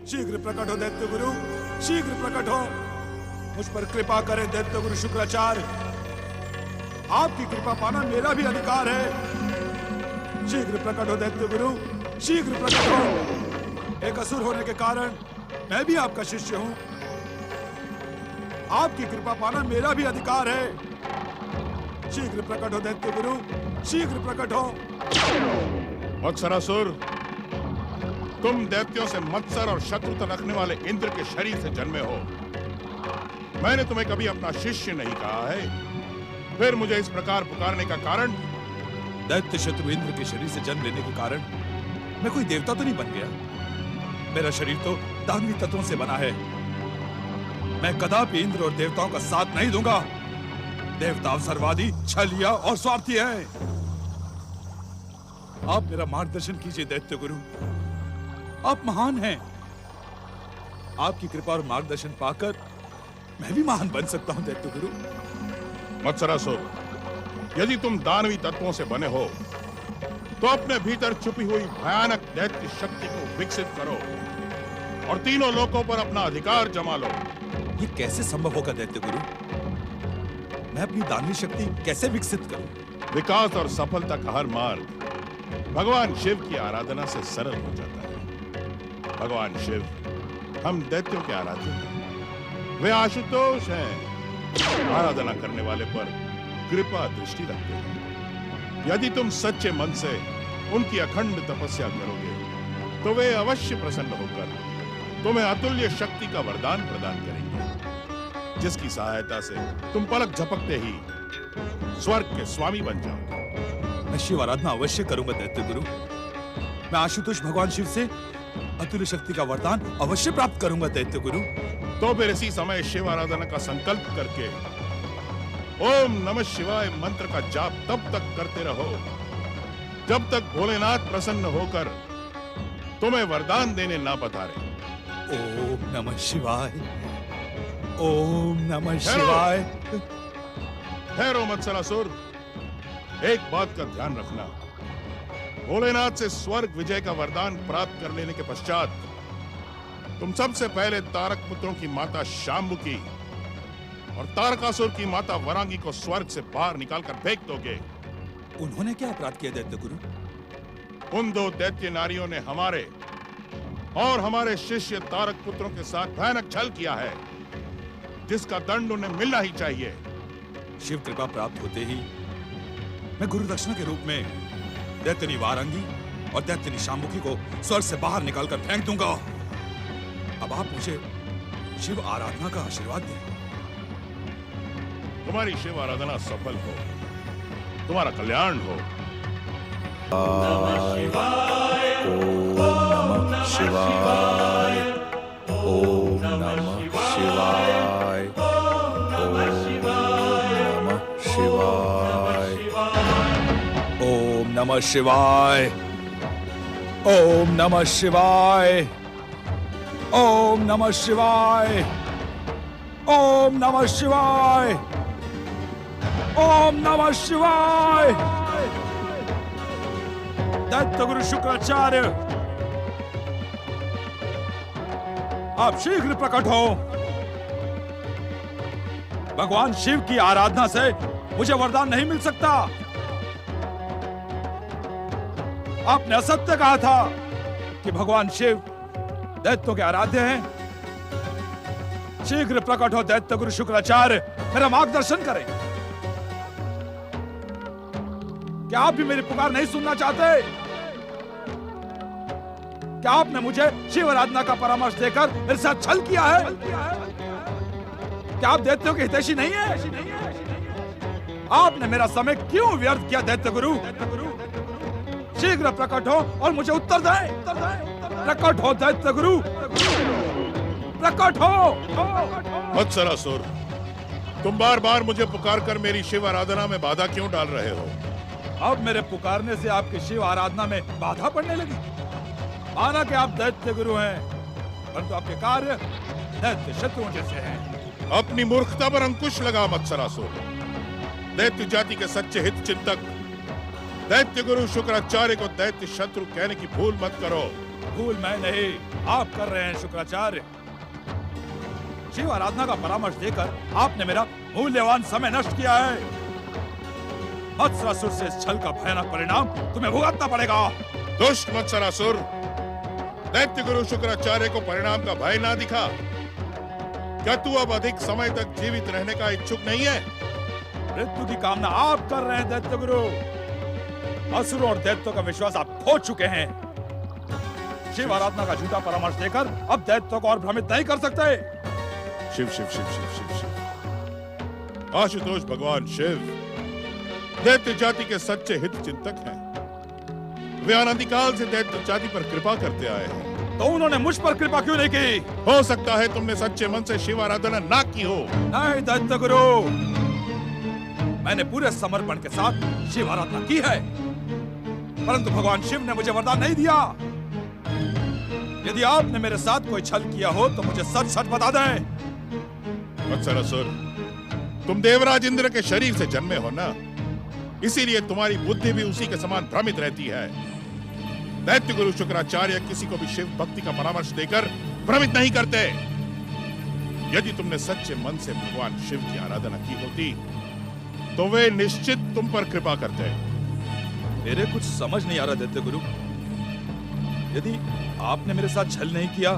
शीघ्र प्रकट हो दैत्य गुरु, शीघ्र प्रकट हो। मुझ पर कृपा करें दैत्य गुरु शुक्राचार्य, आपकी कृपा पाना मेरा भी अधिकार है। शीघ्र प्रकट हो दैत्य गुरु, शीघ्र प्रकट हो। एक असुर होने के कारण मैं भी आपका शिष्य हूं, आपकी कृपा पाना मेरा भी अधिकार है। शीघ्र प्रकट हो दैत्य गुरु, शीघ्र प्रकट हो। मत्सरासुर, तुम दैत्यों से मत्सर और शत्रुता रखने वाले इंद्र के शरीर से जन्मे हो। मैंने तुम्हें कभी अपना शिष्य नहीं कहा है, फिर मुझे इस प्रकार पुकारने का कारण? दैत्य शत्रु इंद्र के शरीर से जन्म लेने के कारण मैं कोई देवता तो नहीं बन गया। मेरा शरीर तो दानवी तत्वों से बना है। मैं कदापि इंद्र और देवताओं का साथ नहीं दूंगा। देवता अवसरवादी, छलिया और स्वार्थी हैं। आप मेरा मार्गदर्शन कीजिए दैत्य गुरु, आप महान हैं। आपकी कृपा और मार्गदर्शन पाकर मैं भी महान बन सकता हूं दैत्य गुरु। मत्सरासुर, यदि तुम दानवी तत्वों से बने हो तो अपने भीतर छुपी हुई भयानक दैत्य शक्ति को विकसित करो और तीनों लोकों पर अपना अधिकार जमा लो। ये कैसे संभव होगा दैत्य गुरु? मैं अपनी दानवी शक्ति कैसे विकसित करूं? विकास और सफलता का हर मार्ग भगवान शिव की आराधना से सरल हो जाता है। भगवान शिव हम दैत्यों के आराध्य हैं। वे आशुतोष हैं, आराधना करने वाले पर कृपा दृष्टि रखते हैं। यदि तुम सच्चे मन से उनकी अखंड तपस्या करोगे तो वे अवश्य प्रसन्न होकर तुम्हें अतुल्य शक्ति का वरदान प्रदान करेंगे, जिसकी सहायता से तुम पलक झपकते ही स्वर्ग के स्वामी बन जाओगे। मैं शिव आराधना अवश्य करूंगा दैत्य गुरु। मैं आशुतोष भगवान शिव से अतुल्य शक्ति का वरदान अवश्य प्राप्त करूंगा दैत्य गुरु। तो फिर इसी समय शिव आराधना का संकल्प करके ओम नमः शिवाय मंत्र का जाप तब तक करते रहो जब तक भोलेनाथ प्रसन्न होकर तुम्हें वरदान देने ना पधारे। ओम नमः शिवाय, ओम नमः शिवाय। ठहरो मत्सरासुर, एक बात का ध्यान रखना। भोलेनाथ से स्वर्ग विजय का वरदान प्राप्त कर लेने के पश्चात तुम सबसे पहले तारक पुत्रों की माता शाम्बुकी और तारकासुर की माता वरांगी को स्वर्ग से बाहर निकालकर फेंक दोगे। उन्होंने क्या अपराध किया दैत्य गुरु? उन दो दैत्य नारियों ने हमारे और हमारे शिष्य तारक पुत्रों के साथ भयानक छल किया है, जिसका दंड उन्हें मिलना ही चाहिए। शिव कृपा प्राप्त होते ही मैं गुरु दक्षिणा के रूप में दैत्यनी वारंगी और दैत्यनी शाम्बुकी को स्वर्ग से बाहर निकालकर फेंक दूंगा। अब आप मुझे शिव आराधना का आशीर्वाद दें। तुम्हारी शिव आराधना सफल हो, तुम्हारा कल्याण हो। ओम नमः शिवाय, ओम नमः शिवाय, ओम नमः शिवाय, ओम नमः शिवाय, ओम नमः शिवाय, ओम नमः शिवाय, ओम नमः शिवाय। दैत्य गुरु शुक्राचार्य, आप शीघ्र प्रकट हो। भगवान शिव की आराधना से मुझे वरदान नहीं मिल सकता। आपने असत्य कहा था कि भगवान शिव दैत्यों के आराध्य हैं। शीघ्र प्रकट हो दैत्य गुरु शुक्राचार्य, मेरा मार्गदर्शन करें। क्या आप भी मेरी पुकार नहीं सुनना चाहते? क्या आपने मुझे शिव आराधना का परामर्श देकर मेरे साथ छल किया है? क्या आप दैत्यों के हितैषी नहीं है? आपने मेरा समय क्यों व्यर्थ किया दैत्य गुरु? शीघ्र प्रकट हो और मुझे उत्तर दें। प्रकट हो दैत्य गुरु, प्रकट हो। मत्सरासुर, तुम बार बार मुझे पुकार कर मेरी शिव आराधना में बाधा क्यों डाल रहे हो? अब मेरे पुकारने से आपकी शिव आराधना में बाधा पड़ने लगी। माना कि आप दैत्य गुरु हैं, परंतु आपके कार्य दैत्य शत्रुओं जैसे हैं। अपनी मूर्खता पर अंकुश लगा मत्सरासुर। दैत्य जाति के सच्चे हित चिंतक दैत्य गुरु शुक्राचार्य को दैत्य शत्रु कहने की भूल मत करो। भूल मैं नहीं, आप कर रहे हैं शुक्राचार्य। शिव आराधना का परामर्श देकर आपने मेरा मूल्यवान समय नष्ट किया है। मत्सरासुर से इस छल का भयानक परिणाम तुम्हें भुगतना पड़ेगा। दुष्ट मत्सरासुर, दैत्य गुरु शुक्राचार्य को परिणाम का भय ना दिखा। क्या तू अब अधिक समय तक जीवित रहने का इच्छुक नहीं है? मृत्यु की कामना आप कर रहे हैं दैत्य गुरु। असुरों और दैत्यों का विश्वास आप खो चुके हैं। शिव आराधना का झूठा परामर्श देकर अब दैत्यों को और भ्रमित नहीं कर सकते। शिव शिव शिव शिव शिव शिव। आशुतोष भगवान शिव दैत्य जाति के सच्चे हित चिंतक हैं। वे अनादिकाल से दैत्य जाति पर कृपा करते आए हैं। तो उन्होंने मुझ पर कृपा क्यों नहीं की? हो सकता है तुमने सच्चे मन से शिव आराधना ना की हो। नहीं दैत्य गुरु, मैंने पूरे समर्पण के साथ शिव आराधना की है, परंतु भगवान शिव ने मुझे वरदान नहीं दिया। यदि आपने मेरे साथ कोई छल किया हो तो मुझे सच सच बता दें। मत्सरासुर, तुम देवराज इंद्र के शरीर से जन्मे हो ना, इसीलिए तुम्हारी बुद्धि भी उसी के समान भ्रमित रहती है। दैत्य गुरु शुक्राचार्य किसी को भी शिव भक्ति का परामर्श देकर भ्रमित नहीं करते। यदि तुमने सच्चे मन से भगवान शिव की आराधना की होती तो वे निश्चित तुम पर कृपा करते। मेरे कुछ समझ नहीं आ रहा दैत्य गुरु। यदि आपने मेरे साथ छल नहीं किया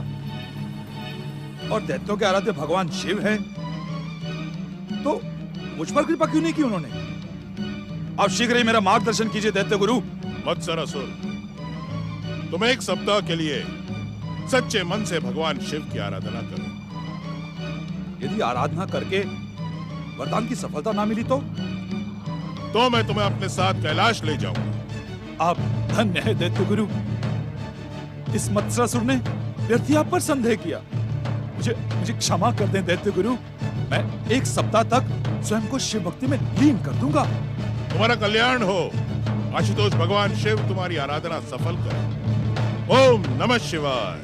और दैत्यों के आराध्य भगवान शिव हैं, तो मुझ पर कृपा क्यों नहीं की उन्होंने? आप शीघ्र ही मेरा मार्गदर्शन कीजिए दैत्य गुरु। मत्सरासुर, तुम एक सप्ताह के लिए सच्चे मन से भगवान शिव की आराधना करो। यदि आराधना करके वरदान की सफलता ना मिली तो मैं तुम्हें अपने साथ कैलाश ले जाऊंगा। आप धन्य है दैत्य गुरु। इस मत्सरासुर ने व्यर्थ आप पर संदेह किया। मुझे क्षमा कर दें दैत्य गुरु। मैं एक सप्ताह तक स्वयं को शिव भक्ति में लीन कर दूंगा। तुम्हारा कल्याण हो। आशुतोष भगवान शिव तुम्हारी आराधना सफल करे। ओम नमः शिवाय।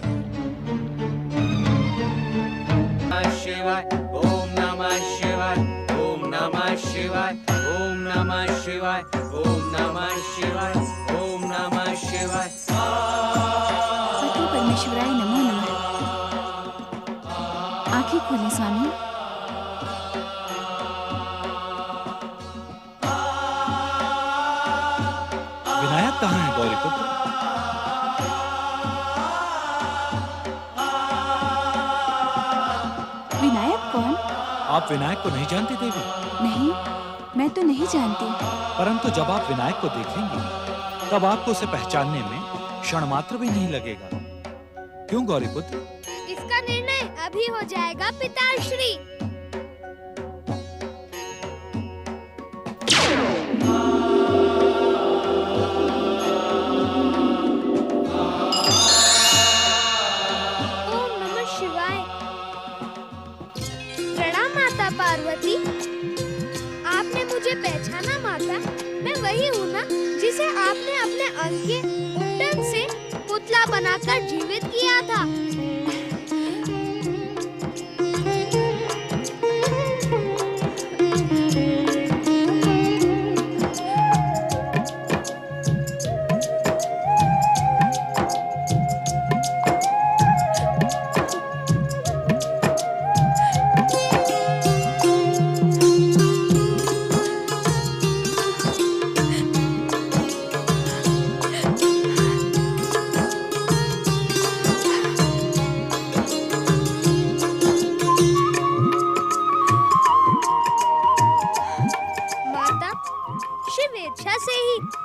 शिवाय ओम नमः शिवाय ओम नमः शिवाय ओम नमः शिवाय ओम नमः शिवाय ओम नमः शिवाय। सती परमेश्वराय नमो नमः। आंखें खोलें स्वामी। विनायक कहाँ है गौरीपुत्र? विनायक कौन? आप विनायक को नहीं जानती देवी? नहीं, मैं तो नहीं जानती। परंतु जब आप विनायक को देखेंगी तब आपको उसे पहचानने में क्षण मात्र भी नहीं लगेगा। क्यों गौरीपुत्र? इसका निर्णय अभी हो जाएगा पिताश्री। ओम नमः शिवाय। प्रणाम माता पार्वती। आपने मुझे पहचाना माता? मैं वही हूँ ना जिसे आपने अपने अंग के उपटन से पुतला बनाकर जीवित किया था।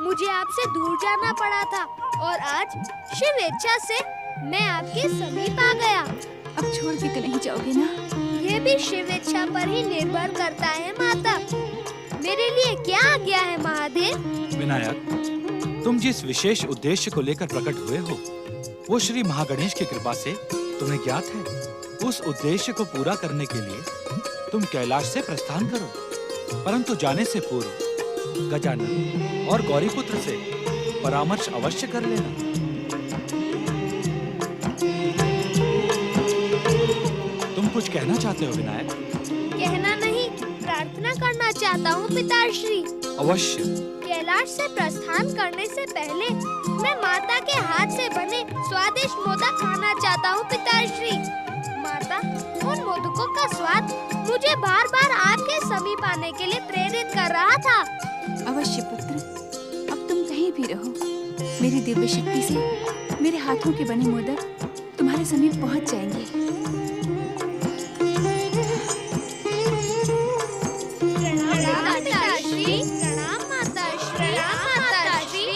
मुझे आपसे दूर जाना पड़ा था और आज शिव इच्छा से मैं आपके समीप आ गया। अब छोड़ के तो नहीं जाओगे ना? ये भी शिव इच्छा पर ही निर्भर करता है माता। मेरे लिए क्या आज्ञा है महादेव? विनायक, तुम जिस विशेष उद्देश्य को लेकर प्रकट हुए हो वो श्री महागणेश की कृपा से तुम्हें ज्ञात है। उस उद्देश्य को पूरा करने के लिए तुम कैलाश से प्रस्थान करो, परंतु जाने से पूर्व गजानन और गौरीपुत्र से परामर्श अवश्य कर लेना। तुम कुछ कहना चाहते हो विनायक? कहना नहीं, प्रार्थना करना चाहता हूँ पिताश्री। अवश्य। कैलाश से प्रस्थान करने से पहले मैं माता के हाथ से बने स्वादिष्ट मोदक खाना चाहता हूँ पिताश्री। माता, उन मोदकों का स्वाद मुझे बार बार आपके समीप आने के लिए प्रेरित कर रहा था। अवश्य पुत्र, अब तुम कहीं भी रहो, मेरी दिव्य शक्ति से मेरे हाथों के बने मोदक तुम्हारे समीप पहुंच जाएंगे। प्रणाम माताश्री, प्रणाम माताश्री, प्रणाम माताश्री।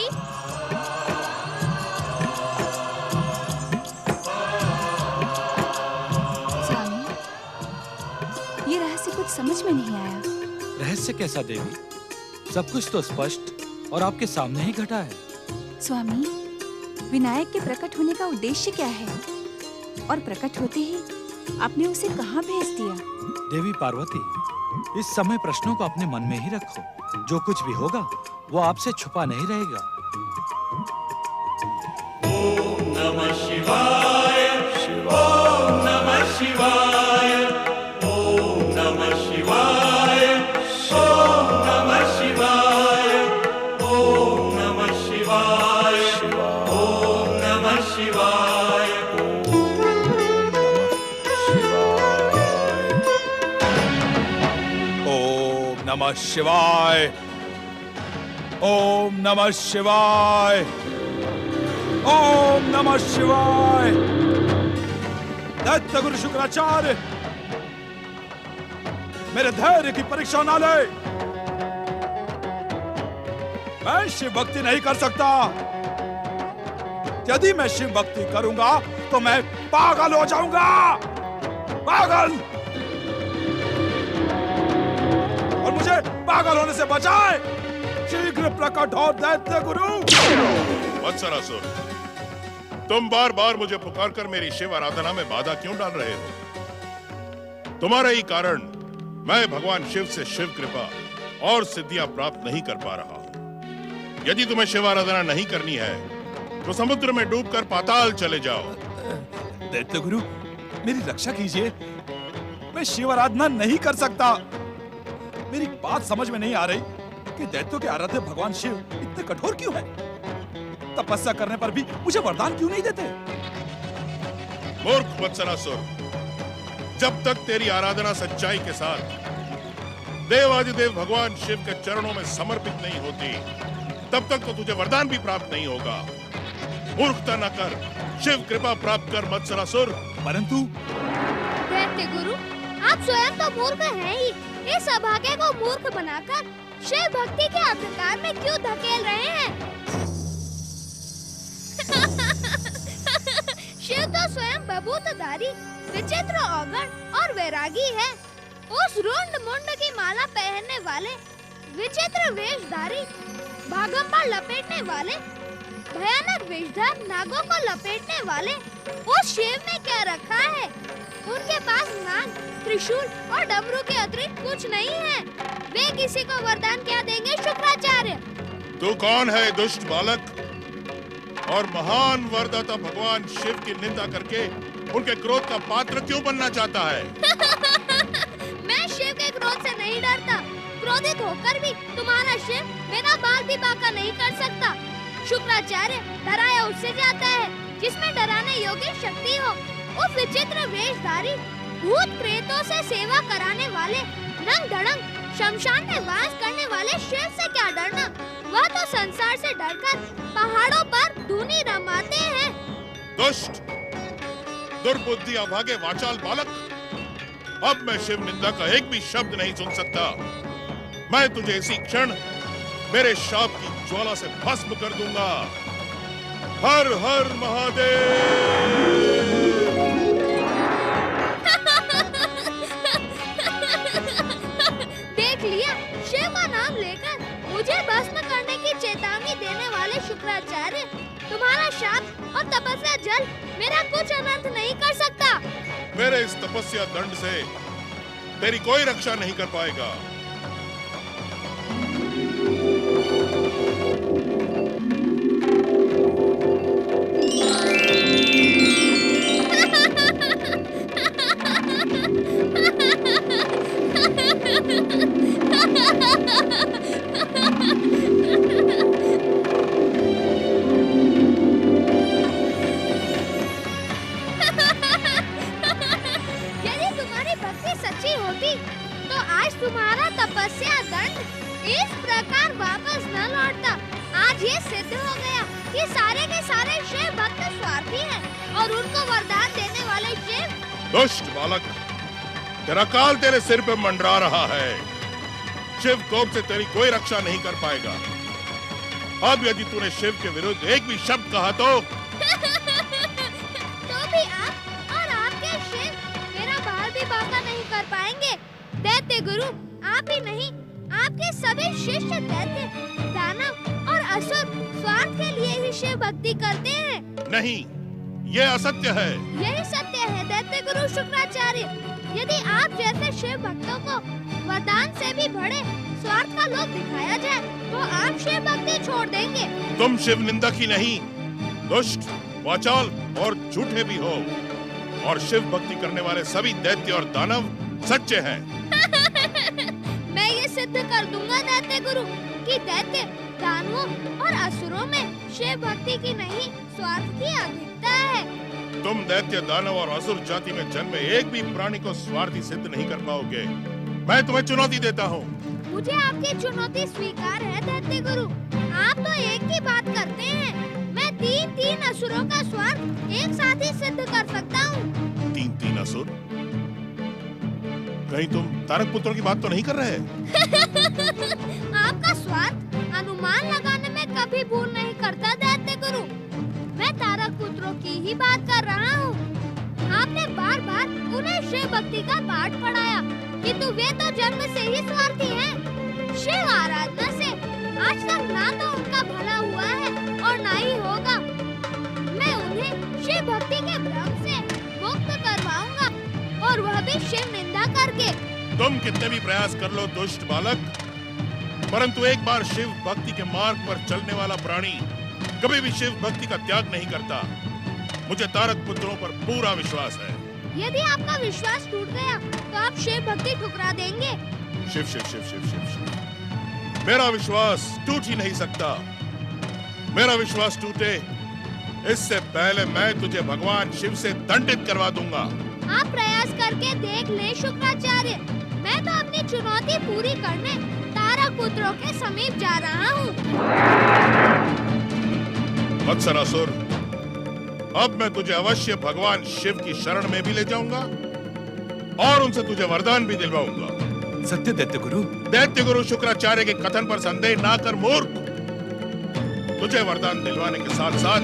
स्वामी, ये रहस्य कुछ समझ में नहीं आया। रहस्य कैसा देवी? सब कुछ तो स्पष्ट और आपके सामने ही घटा है। स्वामी, विनायक के प्रकट होने का उद्देश्य क्या है? और प्रकट होते ही आपने उसे कहाँ भेज दिया? देवी पार्वती, इस समय प्रश्नों को अपने मन में ही रखो। जो कुछ भी होगा वो आपसे छुपा नहीं रहेगा। ओम नमः शिवाय, ओम नमः शिवाय, ओम नमः शिवाय, ओम नमः शिवाय, ओम नमः शिवाय, ओम नमः शिवाय। ओम नमः शिवाय, ओम नमः शिवाय, ओम नमः शिवाय। दैत्य गुरु शुक्राचार्य, मेरे धैर्य की परीक्षा ना ले। मैं शिव भक्ति नहीं कर सकता। यदि मैं शिव भक्ति करूंगा तो मैं पागल हो जाऊंगा, पागल। और मुझे पागल होने से बचाए। शीघ्र प्रकट हो दैत्य गुरु। वत्सरासुर, तुम बार बार मुझे पुकारकर मेरी शिव आराधना में बाधा क्यों डाल रहे हो? तुम्हारे ही कारण मैं भगवान शिव से शिव कृपा और सिद्धियां प्राप्त नहीं कर पा रहा हूं। यदि तुम्हें शिव आराधना नहीं करनी है तो समुद्र में डूबकर पाताल चले जाओ। दैत्य गुरु, मेरी रक्षा कीजिए। मैं शिव आराधना नहीं कर सकता। मेरी बात समझ में नहीं आ रही कि दैत्यों के आराध्य भगवान शिव इतने कठोर क्यों हैं? तपस्या करने पर भी मुझे वरदान क्यों नहीं देते? मूर्ख वत्सरासुर, जब तक तेरी आराधना सच्चाई के साथ देवाधिदेव भगवान शिव के चरणों में समर्पित नहीं होती, तब तक तो तुझे वरदान भी प्राप्त नहीं होगा। मूर्खता न कर, शिव कृपा प्राप्त कर वत्सरासुर। परंतु दैत्य गुरु, आप स्वयं तो मूर्ख हैं ही। इस अभागे को मूर्ख बनाकर शिव भक्ति के अंधकार में क्यों धकेल रहे हैं? शिव तो स्वयं बभूतधारी, विचित्र औगण और वैरागी है। उस रुंड मुंड की माला पहनने वाले, विचित्र वेशधारी, भागंबर लपेटने वाले, भयानक विषधर नागों को लपेटने वाले उस शिव में क्या रखा है? उनके पास नाग, त्रिशूल और डमरू के अतिरिक्त कुछ नहीं है। वे किसी को वरदान क्या देंगे शुक्राचार्य? तू कौन है दुष्ट बालक? और महान वरदाता भगवान शिव की निंदा करके उनके क्रोध का पात्र क्यों बनना चाहता है? मैं शिव के क्रोध से नहीं डरता। क्रोधित होकर भी तुम्हारा शिव मेरा बाल भी बांका नहीं कर सकता। शुक्राचार्य, डराया उससे जाता है जिसमें डराने योग्य शक्ति हो। उस विचित्र वेशधारी, भूत प्रेतों से सेवा कराने वाले, रंग धड़ंग शमशान में वास करने वाले शिव से क्या डरना? वह तो संसार से डरकर पहाड़ों पर धूनी रमाते हैं। दुष्ट, दुर्बुद्धि अभागे वाचाल बालक, अब मैं शिव निंदा का एक भी शब्द नहीं सुन सकता। मैं तुझे इसी क्षण मेरे शाप की ज्वाला से भस्म कर दूंगा। हर हर महादेव। देख लिया, शिव का नाम लेकर मुझे भस्म करने की चेतावनी देने वाले शुक्राचार्य, तुम्हारा शाप और तपस्या जल मेरा कुछ अनर्थ नहीं कर सकता। मेरे इस तपस्या दंड से तेरी कोई रक्षा नहीं कर पाएगा। तुम्हारा तपस्या दंड इस प्रकार वापस न लौटता। आज ये सिद्ध हो गया कि सारे के सारे शिव भक्त स्वार्थी हैं और उनको वरदान देने वाले शिव। दुष्ट बालक, तेरा काल तेरे सिर पे मंडरा रहा है। शिव कोप से तेरी कोई रक्षा नहीं कर पाएगा। अब यदि तूने शिव के विरुद्ध एक भी शब्द कहा तो भी आप और आपके शिव मेरा बाल भी बांका नहीं कर पाएंगे। दैत्य गुरु, आप ही नहीं, आपके सभी शिष्य दैत्य, दानव और असुर स्वार्थ के लिए ही शिव भक्ति करते हैं। नहीं, ये असत्य है। यही सत्य है दैत्य गुरु शुक्राचार्य। यदि आप जैसे शिव भक्तों को वरदान से भी बड़े स्वार्थ का लोभ दिखाया जाए तो आप शिव भक्ति छोड़ देंगे। तुम शिव निंदक ही नहीं, दुष्ट, वाचाल और झूठे भी हो। और शिव भक्ति करने वाले सभी दैत्य और दानव सच्चे हैं। मैं ये सिद्ध कर दूंगा दैत्य गुरु कि दैत्य, दानवों और असुरों में शिव भक्ति की नहीं स्वार्थ की अधिकता है। तुम दैत्य, दानव और असुर जाति में जन्मे एक भी प्राणी को स्वार्थी सिद्ध नहीं कर पाओगे। मैं तुम्हें चुनौती देता हूँ। मुझे आपकी चुनौती स्वीकार है दैत्य गुरु। आप तो एक ही बात करते हैं। मैं तीन असुरों का स्वार्थ एक साथ ही सिद्ध कर सकता हूँ। तीन असुर? कहीं तुम तारक पुत्रों की बात तो नहीं कर रहे? आपका स्वार्थ अनुमान लगाने में कभी भूल नहीं करता दैत्य गुरु। मैं तारक पुत्रों की ही बात कर रहा हूँ। आपने बार बार उन्हें शिव भक्ति का पाठ पढ़ाया, किंतु वे तो जन्म से ही स्वार्थी हैं। शिव आराधना से आज तक ना तो उनका भला हुआ है और ना ही होगा। मैं उन्हें शिव भक्ति के भ्रम से मुक्त करवाऊंगा, और वह भी शिव निंदा करके। तुम कितने भी प्रयास कर लो दुष्ट बालक, परंतु एक बार शिव भक्ति के मार्ग पर चलने वाला प्राणी कभी भी शिव भक्ति का त्याग नहीं करता। मुझे तारक पुत्रों पर पूरा विश्वास है। यदि आपका विश्वास टूट गया तो आप शिव भक्ति ठुकरा देंगे। शिव शिव शिव शिव शिव शिव, मेरा विश्वास टूट ही नहीं सकता। मेरा विश्वास टूटे इससे पहले मैं तुझे भगवान शिव से दंडित करवा दूंगा। आप प्रयास करके देख ले शुक्राचार्य। मैं तो अपनी चुनौती पूरी करने तारक पुत्रों के समीप जा रहा हूँ। वत्सरासुर, अब मैं तुझे अवश्य भगवान शिव की शरण में भी ले जाऊंगा और उनसे तुझे वरदान भी दिलवाऊंगा। सत्य दैत्य गुरु। दैत्य गुरु शुक्राचार्य के कथन पर संदेह ना कर मूर्ख। तुझे वरदान दिलवाने के साथ साथ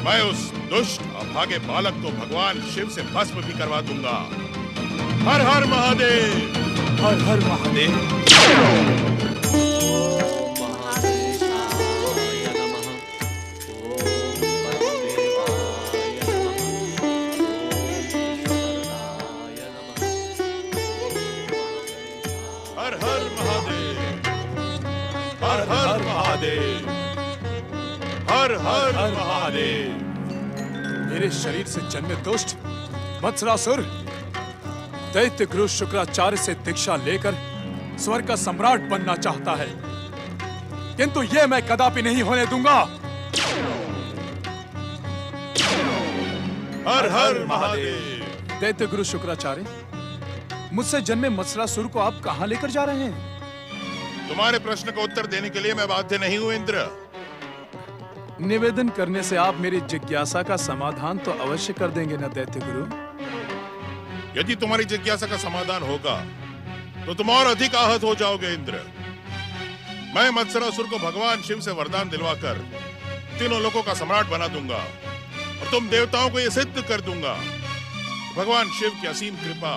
मैं उस दुष्ट अभागे बालक को भगवान शिव से भस्म भी करवा दूंगा। हर हर महादेव। हर हर महादेव। हर हर महादेव। हर हर महादेव। हर हर महादेव। मेरे शरीर से जन्मे दुष्ट वत्सरासुर दैत्य गुरु शुक्राचार्य से दीक्षा लेकर स्वर्ग का सम्राट बनना चाहता है, किंतु ये मैं कदापि नहीं होने दूंगा। हर हर महादेव। दैत्य गुरु शुक्राचार्य, मुझसे जन्मे वत्सरासुर को आप कहां लेकर जा रहे हैं? तुम्हारे प्रश्न का उत्तर देने के लिए मैं बाध्य नहीं हूं इंद्र। निवेदन करने से आप मेरी जिज्ञासा का समाधान तो अवश्य कर देंगे ना दैत्य गुरु? यदि तुम्हारी जिज्ञासा का समाधान होगा तो तुम और अधिक आहत हो जाओगे इंद्र। मैं मत्सरासुर को भगवान शिव से वरदान दिलवाकर तीनों लोगों का सम्राट बना दूंगा और तुम देवताओं को यह सिद्ध कर दूंगा। भगवान शिव की असीम कृपा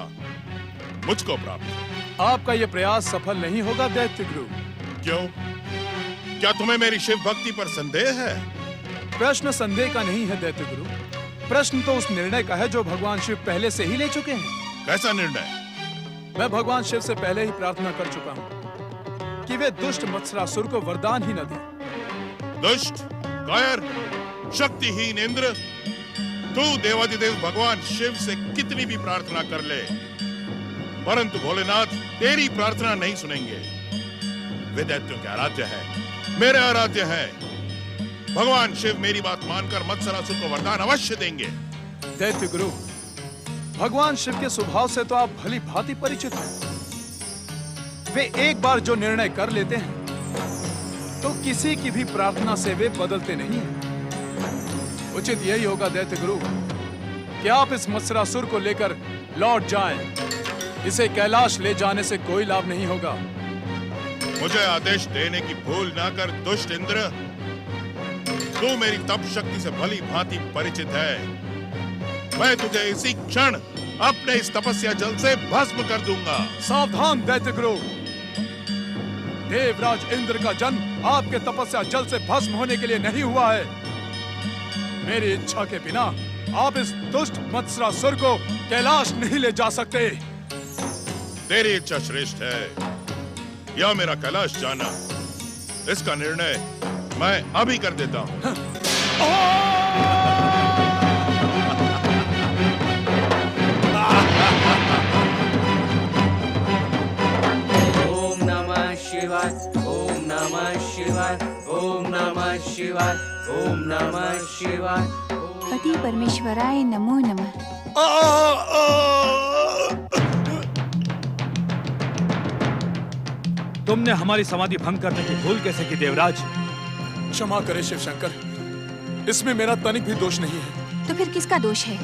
मुझको प्राप्त। आपका यह प्रयास सफल नहीं होगा दैत्य गुरु। क्यों? क्या तुम्हें मेरी शिव भक्ति पर संदेह है? प्रश्न संदेह का नहीं है दैत्य गुरु, प्रश्न तो उस निर्णय का है जो भगवान शिव पहले से ही ले चुके हैं। कैसा निर्णय? मैं भगवान शिव से पहले ही प्रार्थना कर चुका हूँ कि वे दुष्ट मत्सरासुर को वरदान ही न दें। दुष्ट, कायर, शक्तिहीन इंद्र, तू देवाधिदेव भगवान शिव से कितनी भी प्रार्थना कर ले, परंतु भोलेनाथ तेरी प्रार्थना नहीं सुनेंगे। वे दैत्यों के आराध्य हैं, मेरे आराध्य हैं। भगवान शिव मेरी बात मानकर मत्सरासुर को वरदान अवश्य देंगे। दैत्य गुरु, भगवान शिव के स्वभाव से तो आप भली भांति परिचित हैं, वे एक बार जो निर्णय कर लेते हैं तो किसी की भी प्रार्थना से वे बदलते नहीं हैं। उचित यही होगा दैत्य गुरु कि आप इस मत्सरासुर को लेकर लौट जाएं। इसे कैलाश ले जाने से कोई लाभ नहीं होगा। मुझे आदेश देने की भूल ना कर दुष्ट इंद्र। तू मेरी तप शक्ति से भली भांति परिचित है। मैं तुझे इसी क्षण अपने इस तपस्या जल से भस्म कर दूंगा। सावधान दैत्य गुरु, देवराज इंद्र का जन्म आपके तपस्या जल से भस्म होने के लिए नहीं हुआ है। मेरी इच्छा के बिना आप इस दुष्ट मत्सरासुर को कैलाश नहीं ले जा सकते। तेरी इच्छा श्रेष्ठ है या मेरा कैलाश जाना, इसका निर्णय मैं अभी कर देता हूं। ओम नमः शिवाय, ओम नमः शिवाय, ओम नमः शिवाय, ओम नमः शिवाय। पति परमेश्वराय नमो नमः। तुमने हमारी समाधि भंग करने की भूल कैसे की देवराज? क्षमा करें शिव शंकर, इसमें मेरा तनिक भी दोष नहीं है। तो फिर किसका दोष है?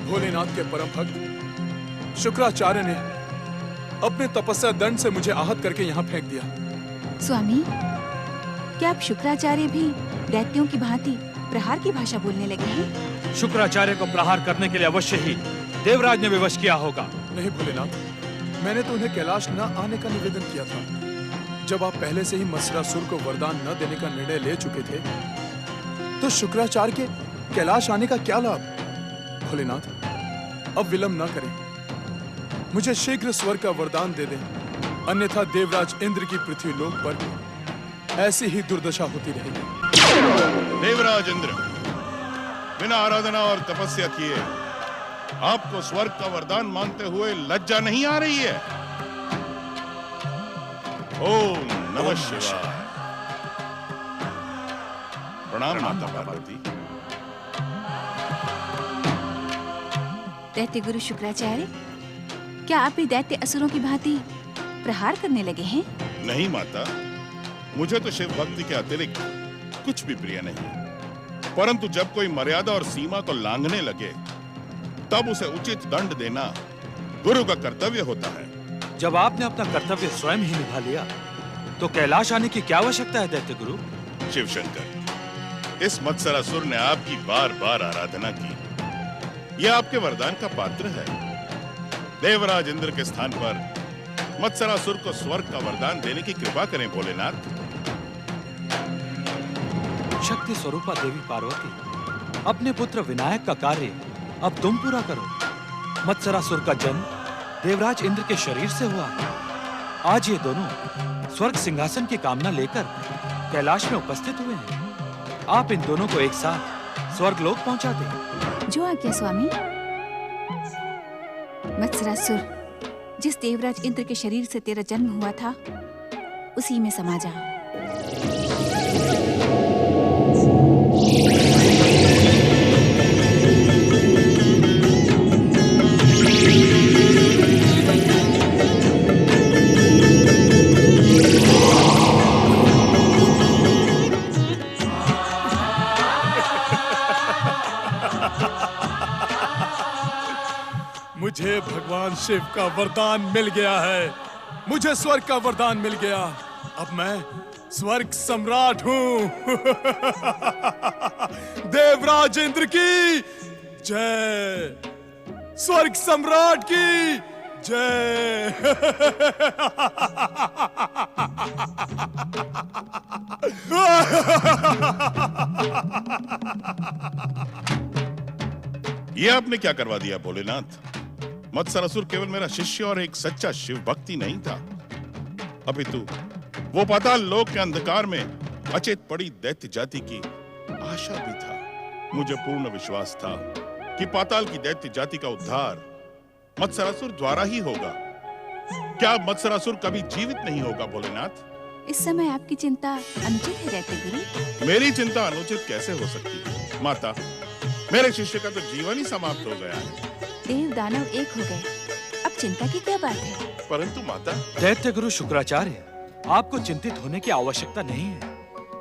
भोलेनाथ के परम भक्त शुक्राचार्य ने अपने तपस्या दंड से मुझे आहत करके यहाँ फेंक दिया। स्वामी, क्या आप शुक्राचार्य भी दैत्यों की भांति प्रहार की भाषा बोलने लगे हैं? शुक्राचार्य को प्रहार करने के लिए अवश्य ही देवराज ने विवश किया होगा। नहीं भोलेनाथ, मैंने तो उन्हें कैलाश न आने का निवेदन किया था। जब आप पहले से ही मत्सरासुर को वरदान न देने का निर्णय ले चुके थे तो शुक्राचार्य के कैलाश आने का क्या लाभ? भोलेनाथ, अब विलंब न करें, मुझे शीघ्र स्वर्ग का वरदान दे दें, अन्यथा देवराज इंद्र की पृथ्वी लोक पर ऐसी ही दुर्दशा होती रहेगी। देवराज इंद्र, बिना आराधना और तपस्या किए आपको स्वर्ग का वरदान मांगते हुए लज्जा नहीं आ रही है? ओम नमः शिवाय। प्रणाम माता पार्वती। दैत्य गुरु शुक्राचार्य, क्या आप भी दैत्य असुरों की भांति प्रहार करने लगे हैं? नहीं माता, मुझे तो शिव भक्ति के अतिरिक्त कुछ भी प्रिय नहीं, परंतु जब कोई मर्यादा और सीमा को लांघने लगे तब उसे उचित दंड देना गुरु का कर्तव्य होता है। जब आपने अपना कर्तव्य स्वयं ही निभा लिया तो कैलाश आने की क्या आवश्यकता है दैत्य गुरु? शिव शंकर, इस मत्सरासुर ने आपकी बार बार आराधना की, यह आपके वरदान का पात्र है। देवराज इंद्र के स्थान पर मत्सरासुर को स्वर्ग का वरदान देने की कृपा करें भोलेनाथ। शक्ति स्वरूपा देवी पार्वती, अपने पुत्र विनायक का कार्य अब तुम पूरा करो। मत्सरासुर का जन्म देवराज इंद्र के शरीर से हुआ है। आज ये दोनों स्वर्ग सिंहासन की कामना लेकर कैलाश में उपस्थित हुए हैं। आप इन दोनों को एक साथ स्वर्ग लोक पहुंचा दें। जो आज्ञा स्वामी। मत्सरासुर, जिस देवराज इंद्र के शरीर से तेरा जन्म हुआ था उसी में समा जा। मुझे भगवान शिव का वरदान मिल गया है। मुझे स्वर्ग का वरदान मिल गया। अब मैं स्वर्ग सम्राट हूँ। देवराज इंद्र की जय, स्वर्ग सम्राट की जय। ये आपने क्या करवा दिया भोलेनाथ? मत्सरासुर केवल मेरा शिष्य और एक सच्चा शिव भक्ति नहीं था, अपितु वो पाताल लोक के अंधकार में अचेत पड़ी दैत्य जाति की आशा भी था। मुझे पूर्ण विश्वास था कि पाताल की दैत्य जाति का उद्धार मत्सरासुर द्वारा ही होगा। क्या मत्सरासुर कभी जीवित नहीं होगा भोलेनाथ? इस समय आपकी चिंता अनुचित है दैत्य गुरु। मेरी चिंता अनुचित कैसे हो सकती है माता? मेरे शिष्य का तो जीवन ही समाप्त हो गया है। देव दानव एक हो गए, अब चिंता की क्या बात है? परंतु माता, दैत्य गुरु शुक्राचार्य, आपको चिंतित होने की आवश्यकता नहीं है।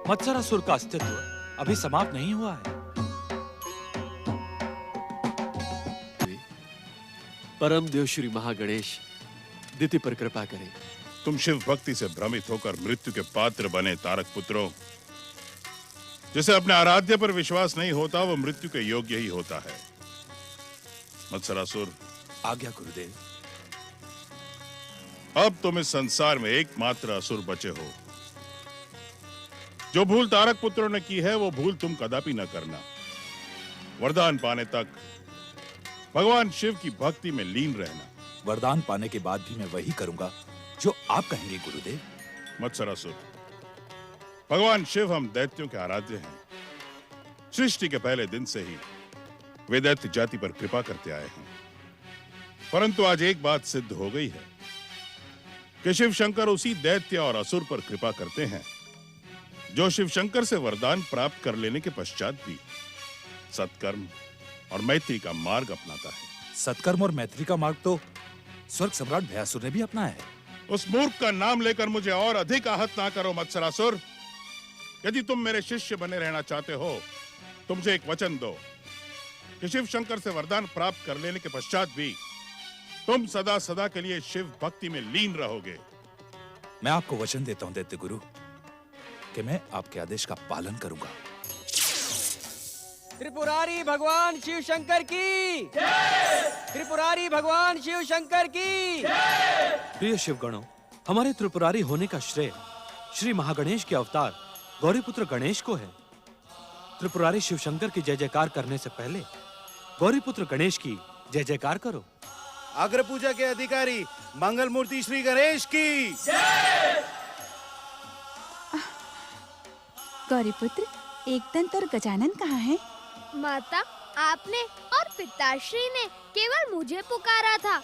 मत्सरासुर का अस्तित्व अभी समाप्त नहीं हुआ है। परम देव श्री महागणेश दिति पर कृपा करें। तुम शिव भक्ति से भ्रमित होकर मृत्यु के पात्र बने तारक पुत्रों। जिसे अपने आराध्य पर विश्वास नहीं होता वो मृत्यु के योग्य ही होता है। मत्सरासुर, आज्ञा गुरुदेव। अब तुम इस संसार में एकमात्र असुर बचे हो। जो भूल तारक पुत्रों ने की है वो भूल तुम कदापि न करना। वरदान पाने तक भगवान शिव की भक्ति में लीन रहना। वरदान पाने के बाद भी मैं वही करूंगा जो आप कहेंगे गुरुदेव। मत्सरासुर, भगवान शिव हम दैत्यों के आराध्य हैं। सृष्टि के पहले दिन से ही वे दैत्य जाति पर कृपा करते आए हैं। परंतु आज एक बात सिद्ध हो गई है कि शिव शंकर उसी दैत्य और असुर पर कृपा करते हैं जो शिव शंकर से वरदान प्राप्त कर लेने के पश्चात भी सत्कर्म और मैत्री का मार्ग अपनाता है। सत्कर्म और मैत्री का मार्ग तो स्वर्ग सम्राट भयासुर ने भी अपनाया है। उस मूर्ख का नाम लेकर मुझे और अधिक आहत ना करो मत्सरासुर। यदि तुम मेरे शिष्य बने रहना चाहते हो, तुमसे एक वचन दो कि शिव शंकर से वरदान प्राप्त कर लेने के पश्चात भी तुम सदा सदा के लिए शिव भक्ति में लीन रहोगे। मैं आपको वचन देता हूं दैत्य गुरु कि मैं आपके आदेश का पालन करूंगा। त्रिपुरारी भगवान शिव शंकर की त्रिपुरारी भगवान शिव शंकर की प्रिय शिवगणों, हमारे त्रिपुरारी होने का श्रेय श्री महागणेश के अवतार गौरीपुत्र गणेश को है। त्रिपुरारी शिव शंकर की जय जयकार करने से पहले गौरीपुत्र गणेश की जय जयकार करो। अग्र पूजा के अधिकारी मंगल मूर्ति श्री गणेश की। गौरीपुत्र, एकदंत और गजानन कहाँ हैं? माता, आपने और पिताश्री ने केवल मुझे पुकारा था।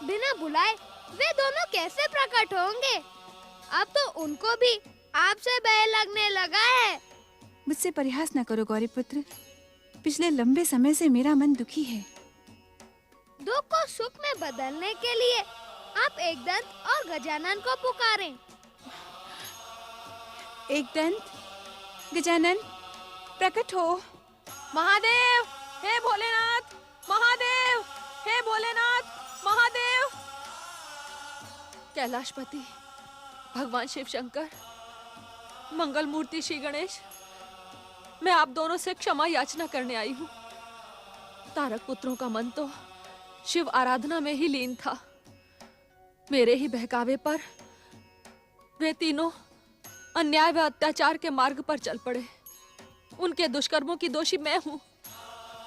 बिना बुलाए वे दोनों कैसे प्रकट होंगे? अब तो उनको भी आपसे भय लगने लगा है। मुझसे परिहास न करो गौरीपुत्र। पिछले लंबे समय से मेरा मन दुखी है। दुख को सुख में बदलने के लिए आप एकदंत और गजानन को पुकारें। एकदंत, गजानन, प्रकट हो। महादेव, हे भोलेनाथ, महादेव, हे भोलेनाथ, महादेव। कैलाशपति, भगवान शिव शंकर, मंगल मूर्ति श्री गणेश, मैं आप दोनों से क्षमा याचना करने आई हूँ। तारक पुत्रों का मन तो शिव आराधना में ही लीन था। मेरे ही बहकावे पर वे तीनों अन्याय व अत्याचार के मार्ग पर चल पड़े। उनके दुष्कर्मों की दोषी मैं हूँ।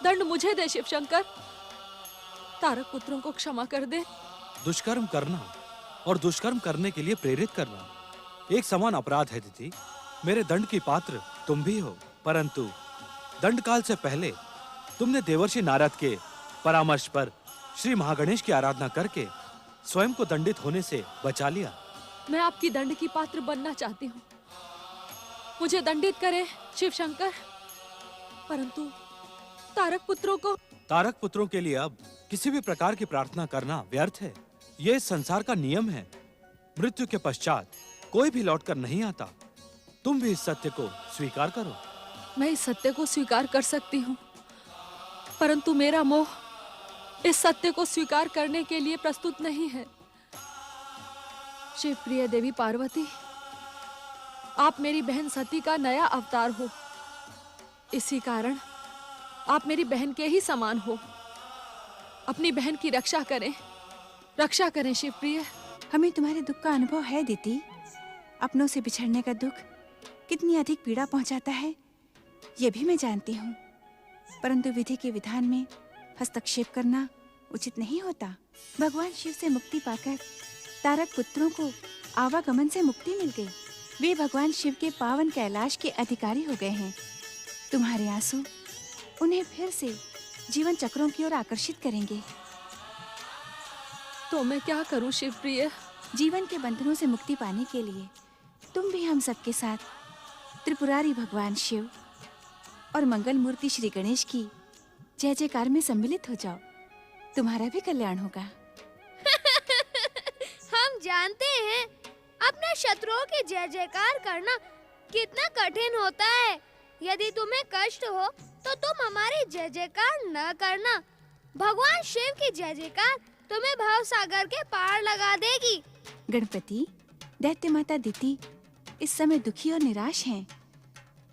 दंड मुझे दे शिव शंकर। तारक पुत्रों को क्षमा कर दे। दुष्कर्म करना और दुष्कर्म करने के लिए प्रेरित करना एक समान अपराध है दीदी। मेरे दंड की पात्र तुम भी हो, परंतु दंड काल से पहले तुमने देवर्षि नारद के परामर्श पर श्री महागणेश की आराधना करके स्वयं को दंडित होने से बचा लिया। मैं आपकी दंड की पात्र बनना चाहती हूँ। मुझे दंडित करें शिव शंकर, परंतु तारक पुत्रों के लिए अब किसी भी प्रकार की प्रार्थना करना व्यर्थ है। ये इस संसार का नियम है। मृत्यु के पश्चात कोई भी लौटकर नहीं आता। तुम भी इस सत्य को स्वीकार करो। मैं इस सत्य को स्वीकार कर सकती हूँ, परंतु मेरा मोह इस सत्य को स्वीकार करने के लिए प्रस्तुत नहीं है। शिव प्रिय देवी पार्वती, आप मेरी बहन सती का नया अवतार हो। इसी कारण आप मेरी बहन के ही समान हो। अपनी बहन की रक्षा करें शिव प्रिय। हमें तुम्हारे दुख का अनुभव है दीदी। अपनों से बिछड़ने का दुख कितनी अधिक पीड़ा पहुंचाता है, ये भी मैं जानती हूँ। परंतु विधि के विधान में हस्तक्षेप करना उचित नहीं होता। भगवान शिव से मुक्ति पाकर तारक पुत्रों को आवागमन से मुक्ति मिल गई। वे भगवान शिव के पावन कैलाश के अधिकारी हो गए हैं। तुम्हारे आंसू उन्हें फिर से जीवन चक्रों की ओर आकर्षित करेंगे। तो मैं क्या करूं शिव प्रिय? जीवन के बंधनों से मुक्ति पाने के लिए तुम भी हम सबके साथ त्रिपुरारी भगवान शिव और मंगल मूर्ति श्री गणेश की जय जयकार में सम्मिलित हो जाओ। तुम्हारा भी कल्याण होगा। हम जानते हैं अपने शत्रुओं की जय जयकार करना कितना कठिन होता है। यदि तुम्हें कष्ट हो तो तुम हमारी जय जयकार न करना। भगवान शिव की जय जयकार तुम्हें भव सागर के पार लगा देगी। गणपति, दैत्य माता दिति इस समय दुखी और निराश हैं।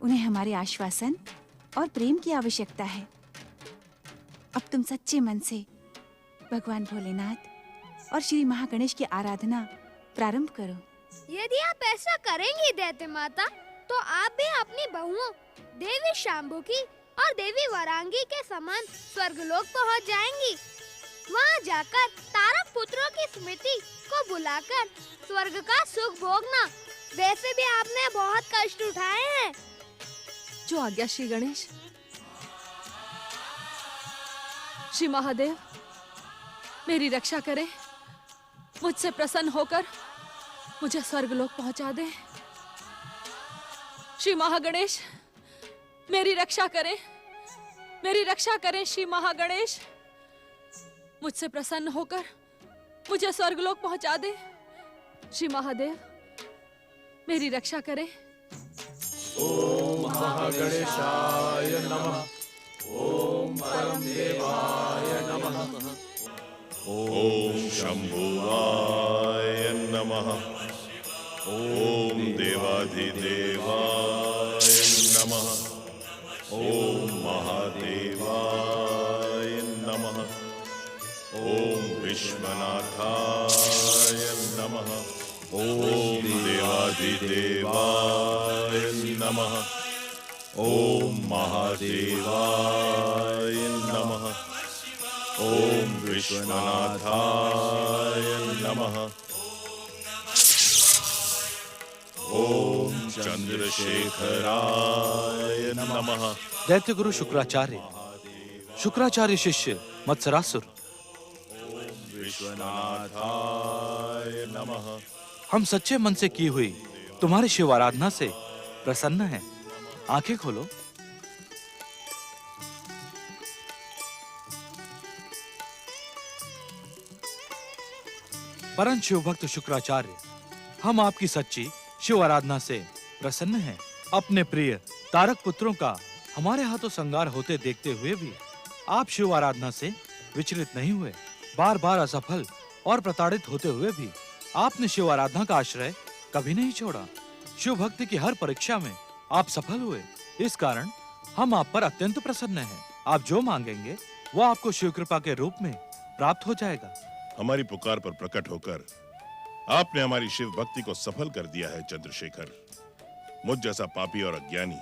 उन्हें हमारे आश्वासन और प्रेम की आवश्यकता है। अब तुम सच्चे मन से भगवान भोलेनाथ और श्री महागणेश की आराधना प्रारंभ करो। यदि आप ऐसा करेंगी दैत्य माता, तो आप भी अपनी बहुओं देवी शांभुकी और देवी वरांगी के समान स्वर्गलोक पहुंच जाएंगी। वहां जाकर तारक पुत्रों की स्मृति को बुलाकर स्वर्ग का सुख भोगना। वैसे भी आपने बहुत कष्ट उठाए हैं। जो आज्ञा श्री गणेश। श्री महादेव मेरी रक्षा करें, मुझसे प्रसन्न होकर मुझे स्वर्गलोक पहुंचा दे। श्री महागणेश मेरी रक्षा करें, मेरी रक्षा करें श्री महागणेश। मुझसे प्रसन्न होकर मुझे स्वर्गलोक पहुंचा दे। श्री महादेव मेरी रक्षा करें। ओम महागणेशाय नमः। ओम परम देवाय नमः। ओम शंभुवाय नमः। ओम देवाधिदेवाय नमः। ओम महादेवाय नमः। ओम विश्वनाथाय नमः। ओम देवाधिदेवाय नमः। ओम महादेवाय नमः। ओम विश्वनाथाय नमः। ओम चंद्रशेखराय नमः। दैत्य गुरु शुक्राचार्य शिष्य मत्सरासुर। विश्वनाथाय नमः। हम सच्चे मन से की हुई तुम्हारी शिव आराधना से प्रसन्न हैं। आंखें खोलो। परम शिव भक्त शुक्राचार्य, हम आपकी सच्ची शिव आराधना से प्रसन्न हैं। अपने प्रिय तारक पुत्रों का हमारे हाथों संगार होते देखते हुए भी आप शिव आराधना से विचलित नहीं हुए। बार बार असफल और प्रताड़ित होते हुए भी आपने शिव आराधना का आश्रय कभी नहीं छोड़ा। शिव भक्ति की हर परीक्षा में आप सफल हुए। इस कारण हम आप पर अत्यंत प्रसन्न हैं। आप जो मांगेंगे वो आपको शिव कृपा के रूप में प्राप्त हो जाएगा। हमारी पुकार पर प्रकट होकर आपने हमारी शिव भक्ति को सफल कर दिया है चंद्रशेखर। मुझ जैसा पापी और अज्ञानी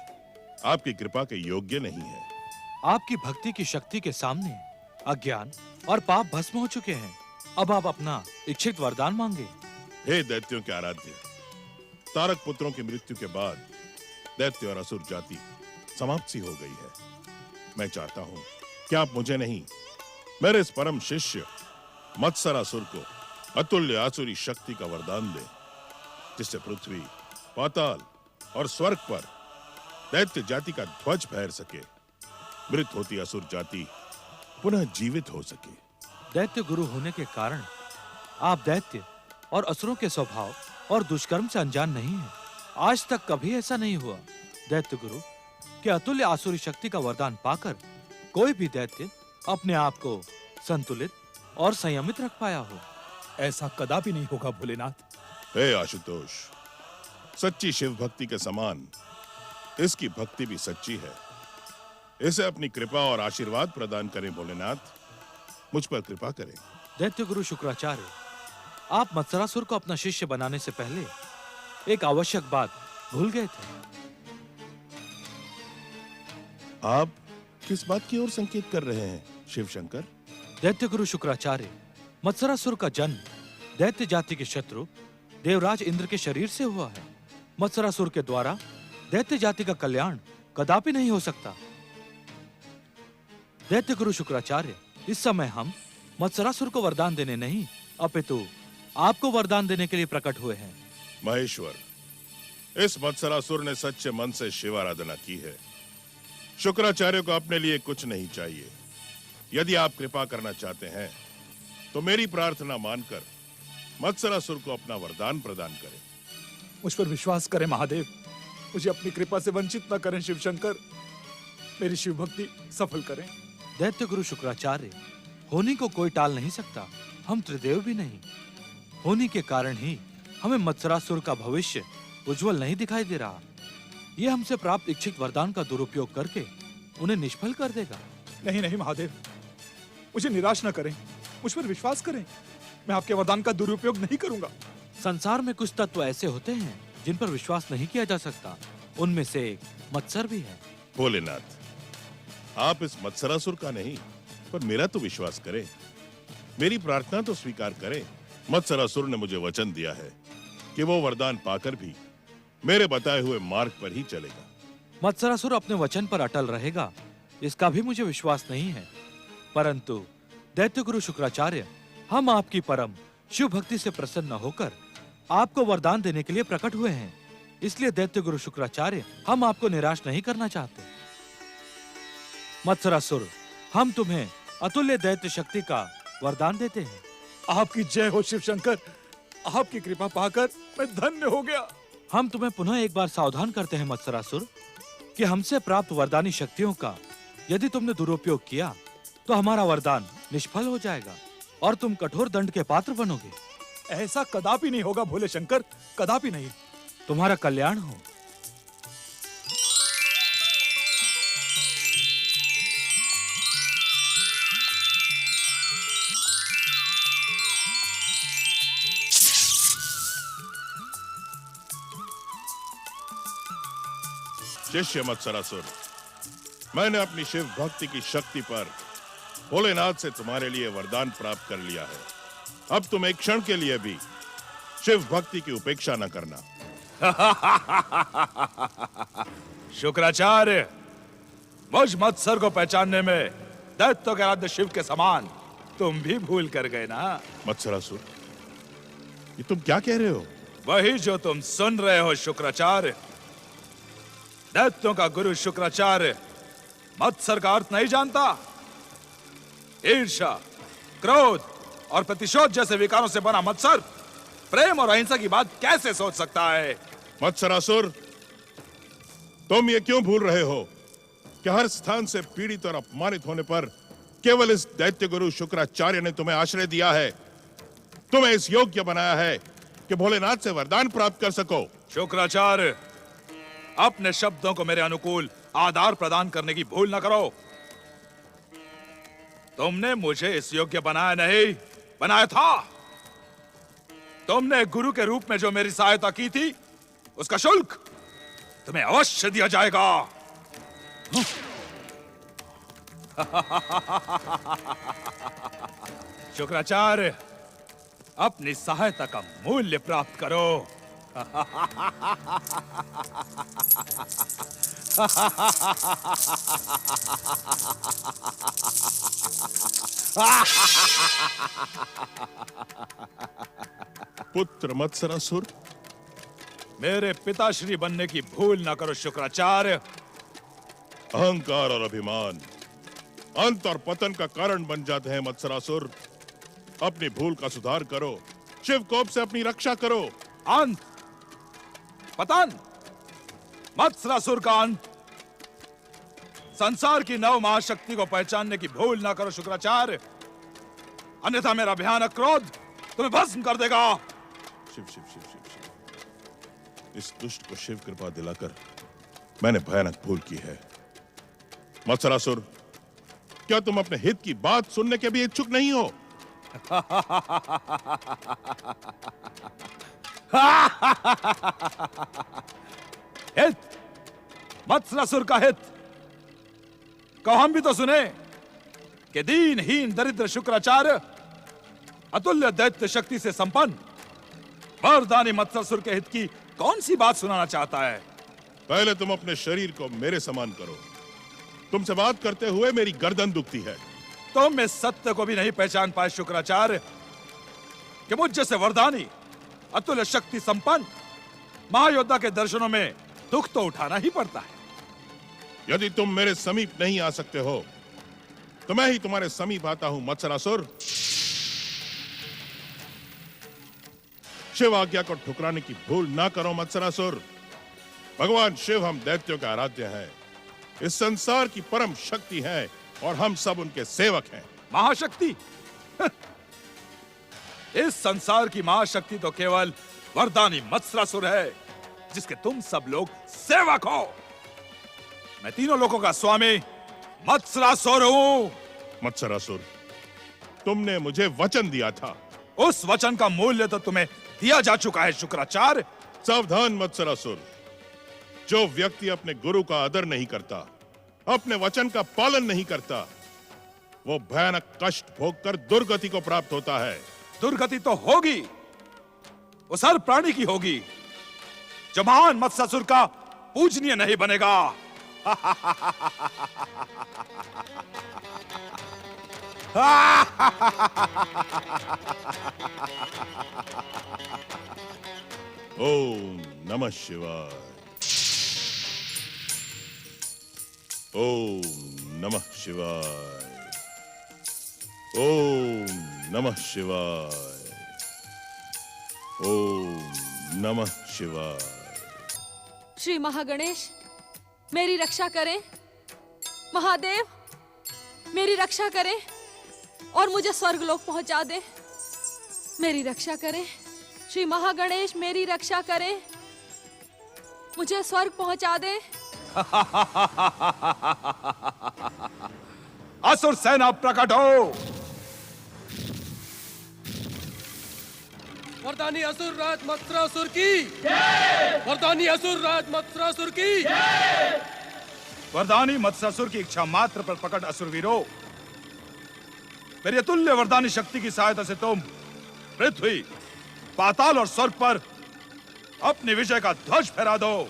आपकी कृपा के योग्य नहीं है। आपकी भक्ति की शक्ति के सामने अज्ञान और पाप भस्म हो चुके हैं। अब आप अपना इच्छित वरदान मांगे। हे दैत्यों के आराध्य, तारक पुत्रों की मृत्यु के बाद दैत्य और असुर जाति समाप्त सी हो गई है। मैं चाहता हूं कि आप मुझे नहीं, मेरे इस परम शिष्य मत्सरासुर को अतुल्य आसुरी शक्ति का वरदान दें, जिससे पृथ्वी, पाताल और स्वर्ग पर दैत्य जाति का ध्वज फहर सके। मृत होती असुर जाति पुनः जीवित हो सके। दैत्य गुरु होने के कारण आप दैत्य और असुरों के स्वभाव और दुष्कर्म से अनजान नहीं हैं। आज तक कभी ऐसा नहीं हुआ दैत्य गुरु कि अतुल्य आसुरी शक्ति का वरदान पाकर कोई भी दैत्य अपने आप को संतुलित और संयमित रख पाया हो। ऐसा कदापि नहीं होगा भोलेनाथ। हे आशुतोष, सच्ची शिव भक्ति के समान इसकी भक्ति भी सच्ची है। इसे अपनी कृपा और आशीर्वाद प्रदान करें भोलेनाथ, मुझ पर कृपा करें। दैत्य गुरु शुक्राचार्य, आप मत्सरासुर को अपना शिष्य बनाने से पहले एक आवश्यक बात भूल गए थे। आप किस बात की ओर संकेत कर रहे हैं शिव शंकर? दैत्य गुरु शुक्राचार्य, मत्सरासुर का जन्म दैत्य जाति के शत्रु देवराज इंद्र के शरीर से हुआ है। मत्सरासुर के द्वारा दैत्य जाति का कल्याण कदापि नहीं हो सकता। दैत्य गुरु शुक्राचार्य, इस समय हम मत्सरासुर को वरदान देने नहीं अपितु आपको वरदान देने के लिए प्रकट हुए हैं। महेश्वर, इस मत्सरासुर ने सच्चे मन से शिव आराधना की है। शुक्राचार्य को अपने लिए कुछ नहीं चाहिए। यदि आप कृपा करना चाहते हैं तो मेरी प्रार्थना मानकर मत्सरासुर को अपना वरदान प्रदान करे। मुझ पर विश्वास करें महादेव, मुझे अपनी कृपा से वंचित न करें शिव शंकर, मेरी शिव भक्ति सफल करें। दैत्य गुरु शुक्राचार्य, होनी को कोई टाल नहीं सकता, हम त्रिदेव भी नहीं। होनी के कारण ही हमें मत्सरासुर का भविष्य उज्जवल नहीं दिखाई दे रहा। ये हमसे प्राप्त इच्छित वरदान का दुरुपयोग करके उन्हें निष्फल कर देगा। नहीं नहीं महादेव, मुझे निराश न करें, मुझ पर विश्वास करें, मैं आपके वरदान का दुरुपयोग नहीं करूंगा। संसार में कुछ तत्व ऐसे होते हैं जिन पर विश्वास नहीं किया जा सकता, उनमें से एक मत्सर भी है। भोलेनाथ, आप इस मत्सरासुर का नहीं पर मेरा तो विश्वास करें, मेरी प्रार्थना तो स्वीकार करें। मत्सरासुर ने मुझे वचन दिया है कि वो वरदान पाकर भी मेरे बताए हुए मार्ग पर ही चलेगा। मत्सरासुर अपने वचन पर अटल रहेगा, इसका भी मुझे विश्वास नहीं है। परंतु दैत्य गुरु शुक्राचार्य, हम आपकी परम शिव भक्ति से प्रसन्न होकर आपको वरदान देने के लिए प्रकट हुए हैं। इसलिए दैत्य गुरु शुक्राचार्य, हम आपको निराश नहीं करना चाहते। मत्सरासुर, हम तुम्हें अतुल्य दैत्य शक्ति का वरदान देते हैं। आपकी जय हो शिव शंकर, आपकी कृपा पाकर मैं धन्य हो गया। हम तुम्हें पुनः एक बार सावधान करते हैं मत्सरासुर, कि हमसे प्राप्त वरदानी शक्तियों का यदि तुमने दुरुपयोग किया तो हमारा वरदान निष्फल हो जाएगा और तुम कठोर दंड के पात्र बनोगे। ऐसा कदापि नहीं होगा भोले शंकर, कदापि नहीं। तुम्हारा कल्याण हो। शिष्य मत्सरासुर, मैंने अपनी शिव भक्ति की शक्ति पर भोलेनाथ से तुम्हारे लिए वरदान प्राप्त कर लिया है। अब तुम एक क्षण के लिए भी शिव भक्ति की उपेक्षा न करना। शुक्राचार्य, मुझ मत्सर को पहचानने में दैत्य के आराध्य शिव के समान तुम भी भूल कर गए ना। मत्सरासुर, ये तुम क्या कह रहे हो? वही जो तुम सुन रहे हो शुक्राचार्य। दैत्यों का गुरु शुक्राचार्य मत्सर का अर्थ नहीं जानता। ईर्ष्या, क्रोध और प्रतिशोध जैसे विकारों से बना मत्सर प्रेम और अहिंसा की बात कैसे सोच सकता है? मत्सरासुर, तुम ये क्यों भूल रहे हो कि हर स्थान से पीड़ित और अपमानित होने पर केवल इस दैत्य गुरु शुक्राचार्य ने तुम्हें आश्रय दिया है, तुम्हें इस योग्य बनाया है कि भोलेनाथ से वरदान प्राप्त कर सको। शुक्राचार्य, अपने शब्दों को मेरे अनुकूल आधार प्रदान करने की भूल न करो। तुमने मुझे इस योग्य बनाया नहीं, बनाया था। तुमने गुरु के रूप में जो मेरी सहायता की थी, उसका शुल्क तुम्हें अवश्य दिया जाएगा। शुक्राचार्य, अपनी सहायता का मूल्य प्राप्त करो। पुत्र मत्सरासुर, मेरे पिताश्री बनने की भूल न करो शुक्राचार्य। अहंकार और अभिमान अंत और पतन का कारण बन जाते हैं मत्सरासुर। अपनी भूल का सुधार करो, शिव कोप से अपनी रक्षा करो। अंत, पतन, मत्सरासुर का अंत, संसार की नव महाशक्ति को पहचानने की भूल ना करो शुक्राचार्य, अन्यथा मेरा भयानक क्रोध तुम्हें भस्म कर देगा। शिव शिव शिव शिव शिव, इस दुष्ट को शिव कृपा दिलाकर मैंने भयानक भूल की है। मत्सरासुर, क्या तुम अपने हित की बात सुनने के भी इच्छुक नहीं हो? हित, मत्सरासुर का हित कहो, हम भी तो सुने कि दीनहीन दरिद्र शुक्राचार्य अतुल्य दैत्य शक्ति से संपन्न वरदानी मत्सरासुर के हित की कौन सी बात सुनाना चाहता है? पहले तुम अपने शरीर को मेरे समान करो। तुमसे बात करते हुए मेरी गर्दन दुखती है। तुम इस सत्य को भी नहीं पहचान पाए शुक्राचार्य कि मुझ जैसे वरदानी अतुल्य शक्ति संपन्न महायोद्धा के दर्शनों में दुख तो उठाना ही पड़ता है। यदि तुम मेरे समीप नहीं आ सकते हो तो मैं ही तुम्हारे समीप आता हूं मत्सरासुर। शिव आज्ञा को ठुकराने की भूल ना करो मत्सरासुर। भगवान शिव हम दैत्यों के आराध्य हैं, इस संसार की परम शक्ति है और हम सब उनके सेवक हैं। महाशक्ति? इस संसार की महाशक्ति तो केवल वरदानी मत्सरासुर है, जिसके तुम सब लोग सेवक हो। मैं तीनों लोगों का स्वामी मत्सरासुर हूं। मत्सरासुर, तुमने मुझे वचन दिया था। उस वचन का मूल्य तो तुम्हें दिया जा चुका है शुक्राचार्य। सावधान मत्सरासुर, जो व्यक्ति अपने गुरु का आदर नहीं करता, अपने वचन का पालन नहीं करता, वो भयानक कष्ट भोगकर दुर्गति को प्राप्त होता है। दुर्गति तो होगी, उस हर प्राणी की होगी जो महान मत्सरासुर का पूजनीय नहीं बनेगा। ओम नमः शिवाय। ओम नमः शिवाय। ओम नमः शिवाय। ओम नमः शिवाय। श्री महागणेश मेरी रक्षा करें। महादेव मेरी रक्षा करें और मुझे स्वर्गलोक पहुंचा दें। मेरी रक्षा करें। श्री महागणेश मेरी रक्षा करें, मुझे स्वर्ग पहुंचा दें। असुर सेना प्रकट हो। वरदानी असुर राज मत्सरासुर की। वरदानी असुर राज मत्सरासुर की। वरदानी मत्सरासुर की इच्छा मात्र पर प्रकट असुरवीरों, मेरी अतुल्य वरदानी शक्ति की सहायता से तुम पृथ्वी, पाताल और स्वर्ग पर अपनी विजय का ध्वज फहरा दो।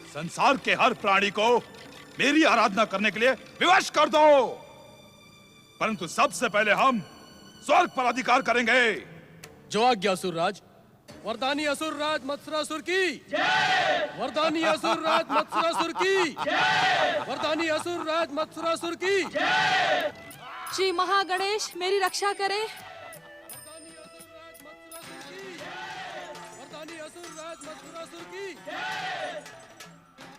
संसार के हर प्राणी को मेरी आराधना करने के लिए विवश कर दो। परंतु सबसे पहले हम स्वर्ग पर अधिकार करेंगे। जो आज्ञा असुरराज। वरदानी असुरराज मत्सरासुर की। वरदानी असुरराज मत्सरासुर की। वरदानी असुरराज मत्सरासुर की। श्री महागणेश मेरी रक्षा करें। वरदानी असुरराज मत्सरासुर की।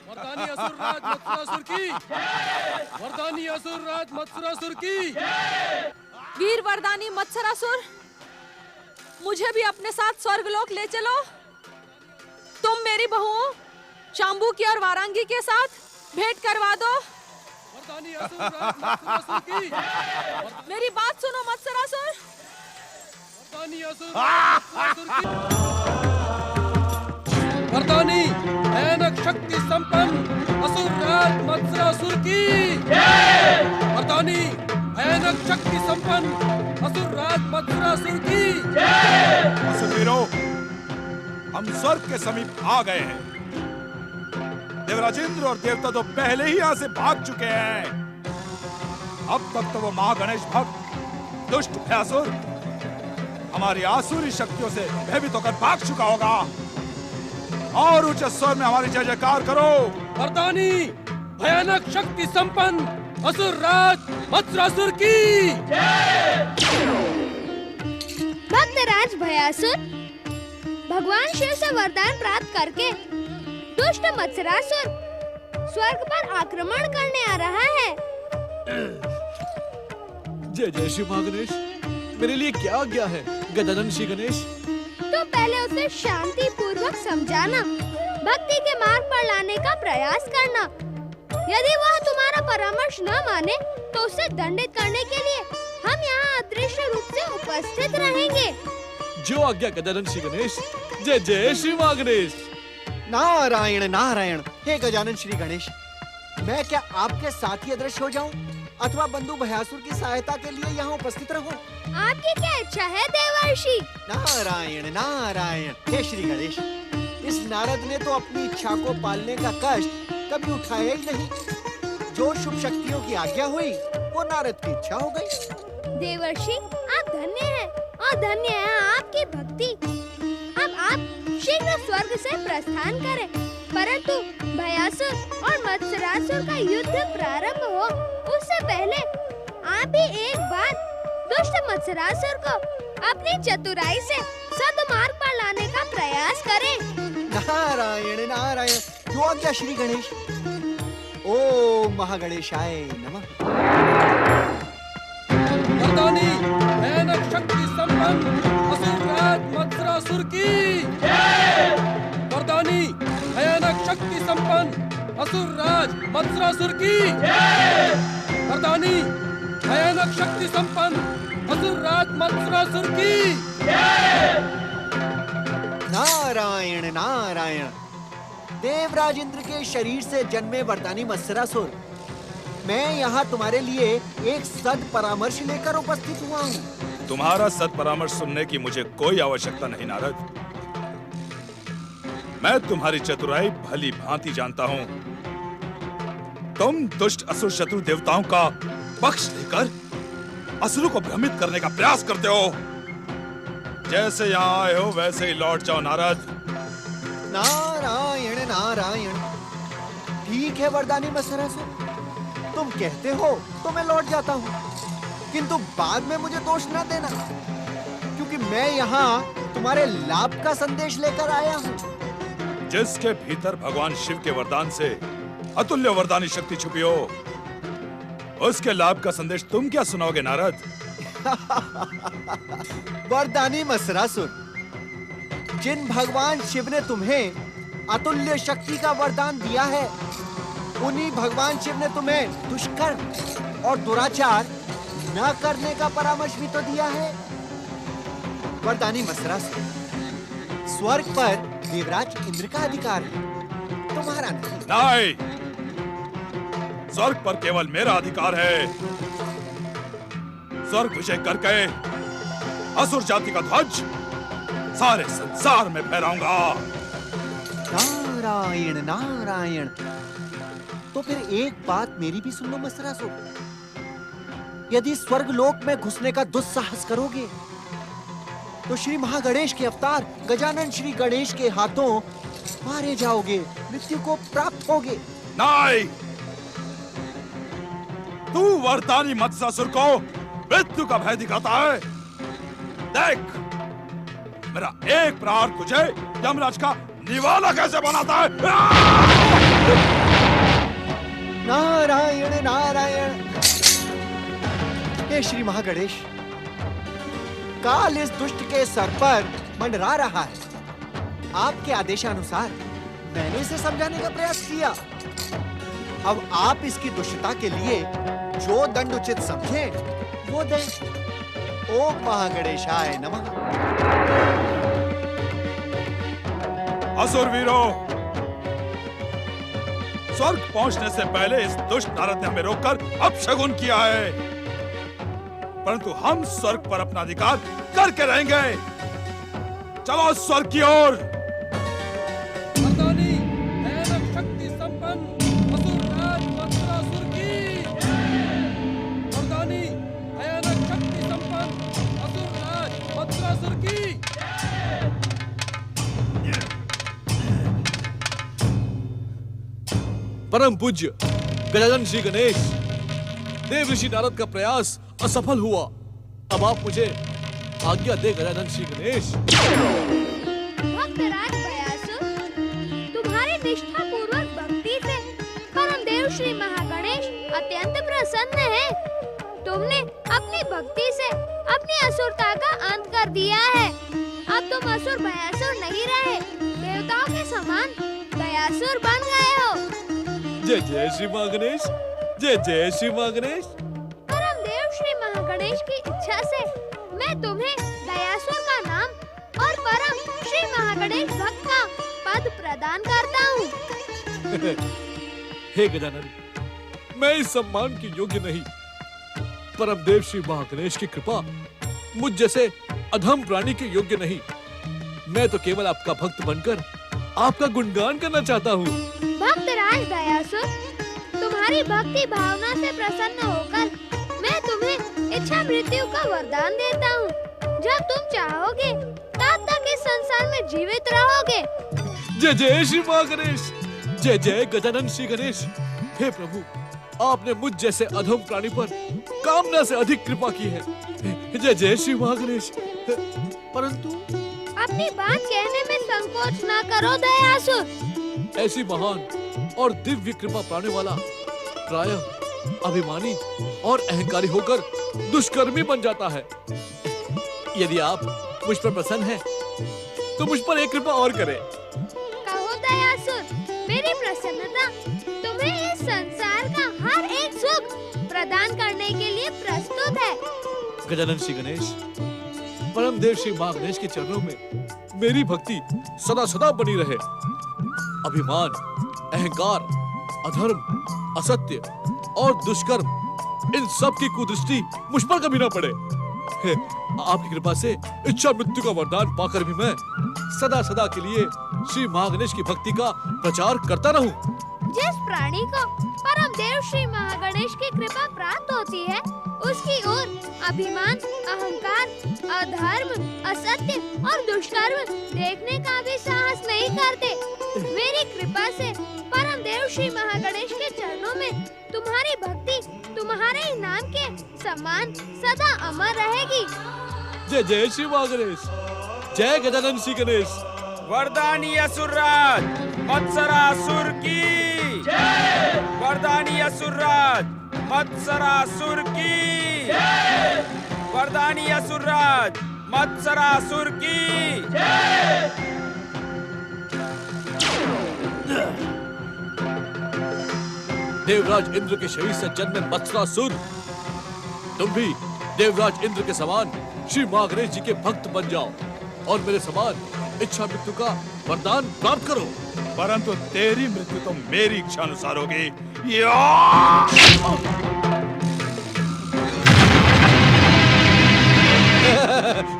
वरदानी असुरराज मत्सरासुर की। वरदानी असुरराज मत्सरासुर की। वीर वरदानी मत्सरासुर, मुझे भी अपने साथ स्वर्गलोक ले चलो। तुम मेरी बहुओं शांबू की और वारांगी के साथ भेंट करवा दो। वरदानी असुरराज मत्सरासुर की। मेरी बात सुनो मत्सरासुर। वरदानी असुरराज मत्सरासुर की। वरदानी भयानक शक्ति संपन्न असुरराज मत्सरासुर की। वरदानी भयानक शक्ति संपन्न असुरराज मत्सरासुर की। असुरवीरों, हम स्वर्ग के समीप आ गए हैं। देवराज इंद्र और देवता तो पहले ही यहाँ से भाग चुके हैं। अब तक तो वो महागणेश भक्त दुष्ट भयासुर हमारी आसुरी शक्तियों से भयभीत होकर भाग चुका होगा। और उच्च स्वर में हमारी जय जयकार करो। वरदानी भयानक शक्ति संपन्न असुरराज मत्सरासुर की। भक्तराज भयासुर भगवान शिव से वरदान प्राप्त करके दुष्ट मत्सरासुर स्वर्ग पर आक्रमण करने आ रहा है। जय जय श्री महागणेश, मेरे लिए क्या आज्ञा है गजानन श्री गणेश? तो पहले उसे शांति पूर्वक समझाना, भक्ति के मार्ग पर लाने का प्रयास करना। यदि वह तुम्हारा परामर्श न माने तो उसे दंडित करने के लिए हम यहाँ अदृश्य रूप से उपस्थित रहेंगे। जो आज्ञा गजानन श्री गणेश। जय जय श्री महागणेश। नारायण नारायण। हे गजानन श्री गणेश, मैं क्या आपके साथ ही अदृश्य हो जाऊं अथवा बंधु भयासुर की सहायता के लिए यहाँ उपस्थित रहूं? आपकी क्या इच्छा है देवर्षि? नारायण नारायण। हे श्री गणेश, इस नारद ने तो अपनी इच्छा को पालने का कष्ट कभी उठाया ही नहीं। जो शुभ शक्तियों की आज्ञा हुई वो नारद की इच्छा हो गई। देवर्षि आप धन्य हैं और धन्य है आपकी भक्ति। अब आप शीघ्र स्वर्ग से प्रस्थान करें, परंतु भयासुर और मत्सरासुर का युद्ध प्रारंभ हो उससे पहले आप भी एक बार दुष्ट मत्सरासुर को अपनी चतुराई से सदमार्ग पर लाने का प्रयास करें। नारायण नारायण। जो आज्ञा श्री गणेश। ओम महागणेशाय नमः। वरदानी भयानक शक्ति संपन्न असुरराज मत्सरासुर की वरदानी भयानक शक्ति संपन्न असुरराज मत्सरासुर की वरदानी भयानक शक्ति संपन्न असुरराज मत्सरासुर की। नारायण नारायण। देवराज इंद्र के शरीर से जन्मे वरदानी मत्सरासुर, मैं यहाँ तुम्हारे लिए एक सद परामर्श लेकर उपस्थित हुआ हूँ। तुम्हारा सद परामर्श सुनने की मुझे कोई आवश्यकता नहीं नारद। मैं तुम्हारी चतुराई भली भांति जानता हूँ। तुम दुष्ट असुर शत्रु देवताओं का पक्ष लेकर असुरों को भ्रमित करने का प्रयास करते हो। जैसे यहाँ आए हो वैसे ही लौट जाओ नारद। नारायण नारायण। ठीक है वरदानी मत्सरासुर, तुम कहते हो तो मैं लौट जाता हूँ, किंतु बाद में मुझे दोष न देना, क्योंकि मैं यहाँ तुम्हारे लाभ का संदेश लेकर आया हूँ। जिसके भीतर भगवान शिव के वरदान से अतुल्य वरदानी शक्ति छुपी हो, उसके लाभ का संदेश तुम क्या सुनाओगे नारद? वरदानी मत्सरासुर, जिन भगवान शिव ने तुम्हें अतुल्य शक्ति का वरदान दिया है, उन्हीं भगवान शिव ने तुम्हें दुष्कर्म और दुराचार न करने का परामर्श भी तो दिया है। वरदानी मत्सरासुर, स्वर्ग पर देवराज इंद्र का अधिकार है, तुम्हारा नहीं। स्वर्ग पर केवल मेरा अधिकार है। स्वर्ग विजय करके असुर जाति का ध्वज सारे संसार में फहराऊंगा। नारायण नारायण। तो फिर एक बात मेरी भी सुन लो मत्सरासुर, यदि स्वर्ग लोक में घुसने का दुस्साहस करोगे तो श्री महागणेश के अवतार गजानन श्री गणेश के हाथों मारे जाओगे, मृत्यु को प्राप्त होगे। नहीं, तू वरदानी मत्सरासुर को मृत्यु का भय दिखाता है। देख, मेरा एक प्रहार तुझे यमराज का निवाला कैसे बनाता है। नारायण नारायण। हे श्री महागणेश, काल इस दुष्ट के सर पर मंडरा रहा है। आपके आदेशानुसार मैंने इसे समझाने का प्रयास किया। अब आप इसकी दुष्टता के लिए जो दंड उचित समझे वो दें। ओम महागणेशाय नमः। असुर वीरों, स्वर्ग पहुंचने से पहले इस दुष्ट नारद ने हमें रोककर अपशगुन किया है, परंतु हम स्वर्ग पर अपना अधिकार करके रहेंगे। चलो स्वर्ग की ओर। वरदानी भयानक शक्ति संपन्न असुरराज मत्सरासुर की वरदानी भयानक शक्ति संपन्न असुरराज मत्सरासुर की। परम पूज्य गजानन श्री गणेश, देव ऋषि नारद का प्रयास असफल हुआ। अब आप मुझे आज्ञा दे गजानन श्री गणेश। भक्तराज भयासुर, तुम्हारी निष्ठा पूर्वक भक्ति से परम देव श्री महागणेश अत्यंत प्रसन्न है। तुमने अपनी भक्ति से अपनी असुरता का अंत कर दिया है। अब तुम असुर भयासुर नहीं रहे, देवताओं के समान दयासुर बन गए हो। जय जय श्री महागणेश, जय जय श्री महागणेश। परम देव श्री महागणेश की इच्छा से मैं तुम्हें दयासुर का नाम और परम श्री महागणेश भक्त का पद प्रदान करता हूँ। हे गजानन, मैं इस सम्मान के योग्य नहीं। परम देव श्री महागणेश की कृपा मुझ जैसे अधम प्राणी के योग्य नहीं। मैं तो केवल आपका भक्त बनकर आपका गुणगान करना चाहता हूँ। भक्तराज दयासुर, तुम्हारी भक्ति भावना से प्रसन्न होकर मैं तुम्हें इच्छा मृत्यु का वरदान देता हूँ। जब तुम चाहोगे तब तक इस संसार में जीवित रहोगे। जय जय श्री महागणेश, जय जय गजानन श्री गणेश। हे प्रभु, आपने मुझ जैसे अधम प्राणी पर कामना से अधिक कृपा की है। जय जय श्री महागणेश। परंतु अपनी बात कहने में संकोच न करो दयासुर। ऐसी महान और दिव्य कृपा पाने वाला प्रायः अभिमानी और अहंकारी होकर दुष्कर्मी बन जाता है। यदि आप मुझ पर प्रसन्न हैं, तो मुझ पर एक कृपा और करें। कहो दयासुर, मेरी प्रसन्नता तुम्हें इस संसार का हर एक सुख प्रदान करने के लिए प्रस्तुत है। गजानन श्री गणेश, परम देव श्री मां गणेश के चरणों में मेरी भक्ति सदा सदा बनी रहे। अभिमान, अहंकार, अधर्म, असत्य और दुष्कर्म, इन सब की कुदृष्टि मुझ पर कभी न पड़े। आपकी कृपा से इच्छा मृत्यु का वरदान पाकर भी मैं सदा सदा के लिए श्री महागणेश की भक्ति का प्रचार करता रहूं। जिस प्राणी को परम देव श्री महागणेश की कृपा प्राप्त होती है, उसकी ओर अभिमान, अहंकार, अधर्म, असत्य और दुष्कर्म देखने का भी साहस नहीं करते। मेरी कृपा से परम देव श्री महागणेश के चरणों में तुम्हारी भक्ति तुम्हारे ही नाम के समान सदा अमर रहेगी। जय जय श्री महागणेश, जय गजानन श्री गणेश। वरदानी असुरराज मत्सरासुर की जय। वरदानी असुरराज मत्सरासुर की जय। वरदानी असुरराज मत्सरासुर की जय। देवराज इंद्र के शरीर से जन्मे मत्सरासुर, तुम भी देवराज इंद्र के समान श्री मां गणेश जी के भक्त बन जाओ और मेरे समान इच्छा मृत्यु का वरदान प्राप्त करो। परंतु तेरी मृत्यु तो मेरी इच्छा अनुसार होगी।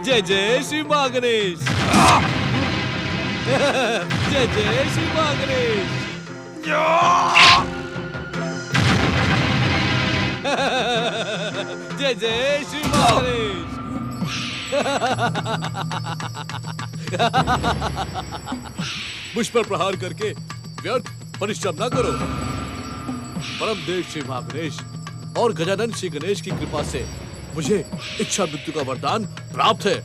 जय जय श्री मां गणेश। जय जय श्री मां गणेश। जय जय श्री मां गणेश। मुझ पर प्रहार करके व्यर्थ परिश्रम न करो। परम देव श्री मां गणेश और गजानन श्री गणेश की कृपा से मुझे इच्छा मृत्यु का वरदान प्राप्त है।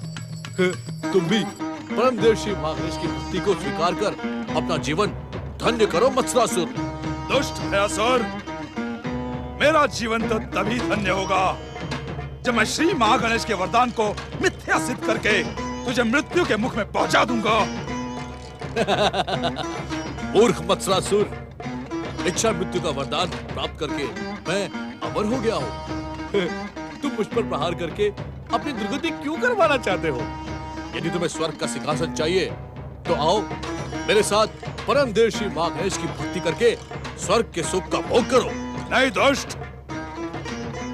तुम भी परम देव श्री मां गणेश की भक्ति को स्वीकार कर अपना जीवन धन्य करो मत्सरासुर। दुष्ट भयासुर, मेरा जीवन तो तभी धन्य होगा जब मैं श्री महागणेश के वरदान को मिथ्या सिद्ध करके तुझे मृत्यु के मुख में पहुंचा दूंगा। मूर्ख मत्सरासुर, इच्छा मृत्यु का वरदान प्राप्त करके मैं अमर हो गया हूँ। तुम मुझ पर प्रहार करके अपनी दुर्गति क्यों करवाना चाहते हो? यदि तुम्हें स्वर्ग का सिंहासन चाहिए तो आओ मेरे साथ परम देव श्री मां गणेश की भक्ति करके स्वर्ग के सुख का भोग करो। नहीं दुष्ट,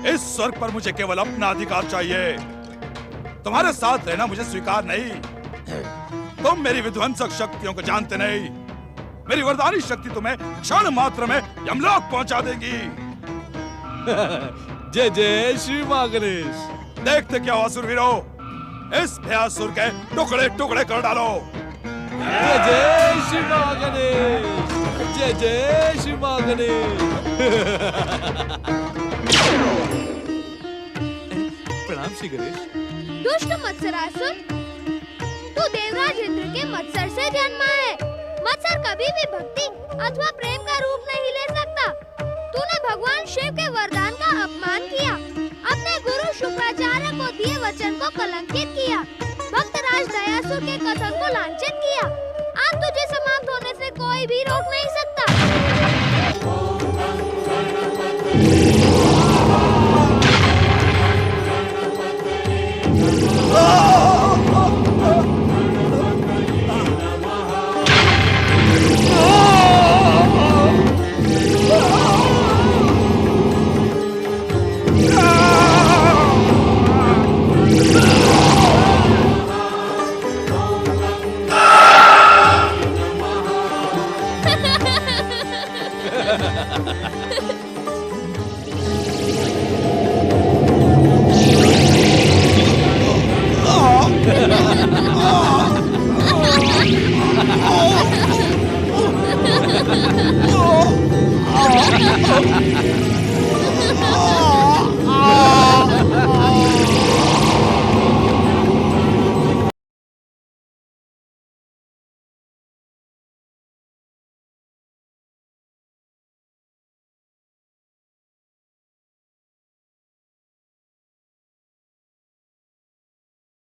इस स्वर्ग पर मुझे केवल अपना अधिकार चाहिए। तुम्हारे साथ रहना मुझे स्वीकार नहीं। तुम मेरी विध्वंसक शक्तियों को जानते नहीं। मेरी वरदानी शक्ति तुम्हें क्षण मात्र में यमलोक पहुंचा देगी। जय जय श्री मां गणेश। देखते क्या असुर वीरो, इस भयासुर के टुकड़े टुकड़े कर डालो। जय जय श्री मां गणेश। जय जय श्री मां गणेश। प्रणाम श्री गणेश। दुष्ट मत्सरासुर, तू देवराज इंद्र के मत्सर से जन्मा है। मत्सर कभी भी भक्ति अथवा प्रेम का रूप नहीं ले सकता। तूने भगवान शिव के वरदान का अपमान किया, अपने गुरु शुक्राचार्य को दिए वचन को कलंकित किया, भक्तराज दयासुर के कथन को लांछित किया। अब तुझे समाप्त होने से कोई भी रोक नहीं सकता।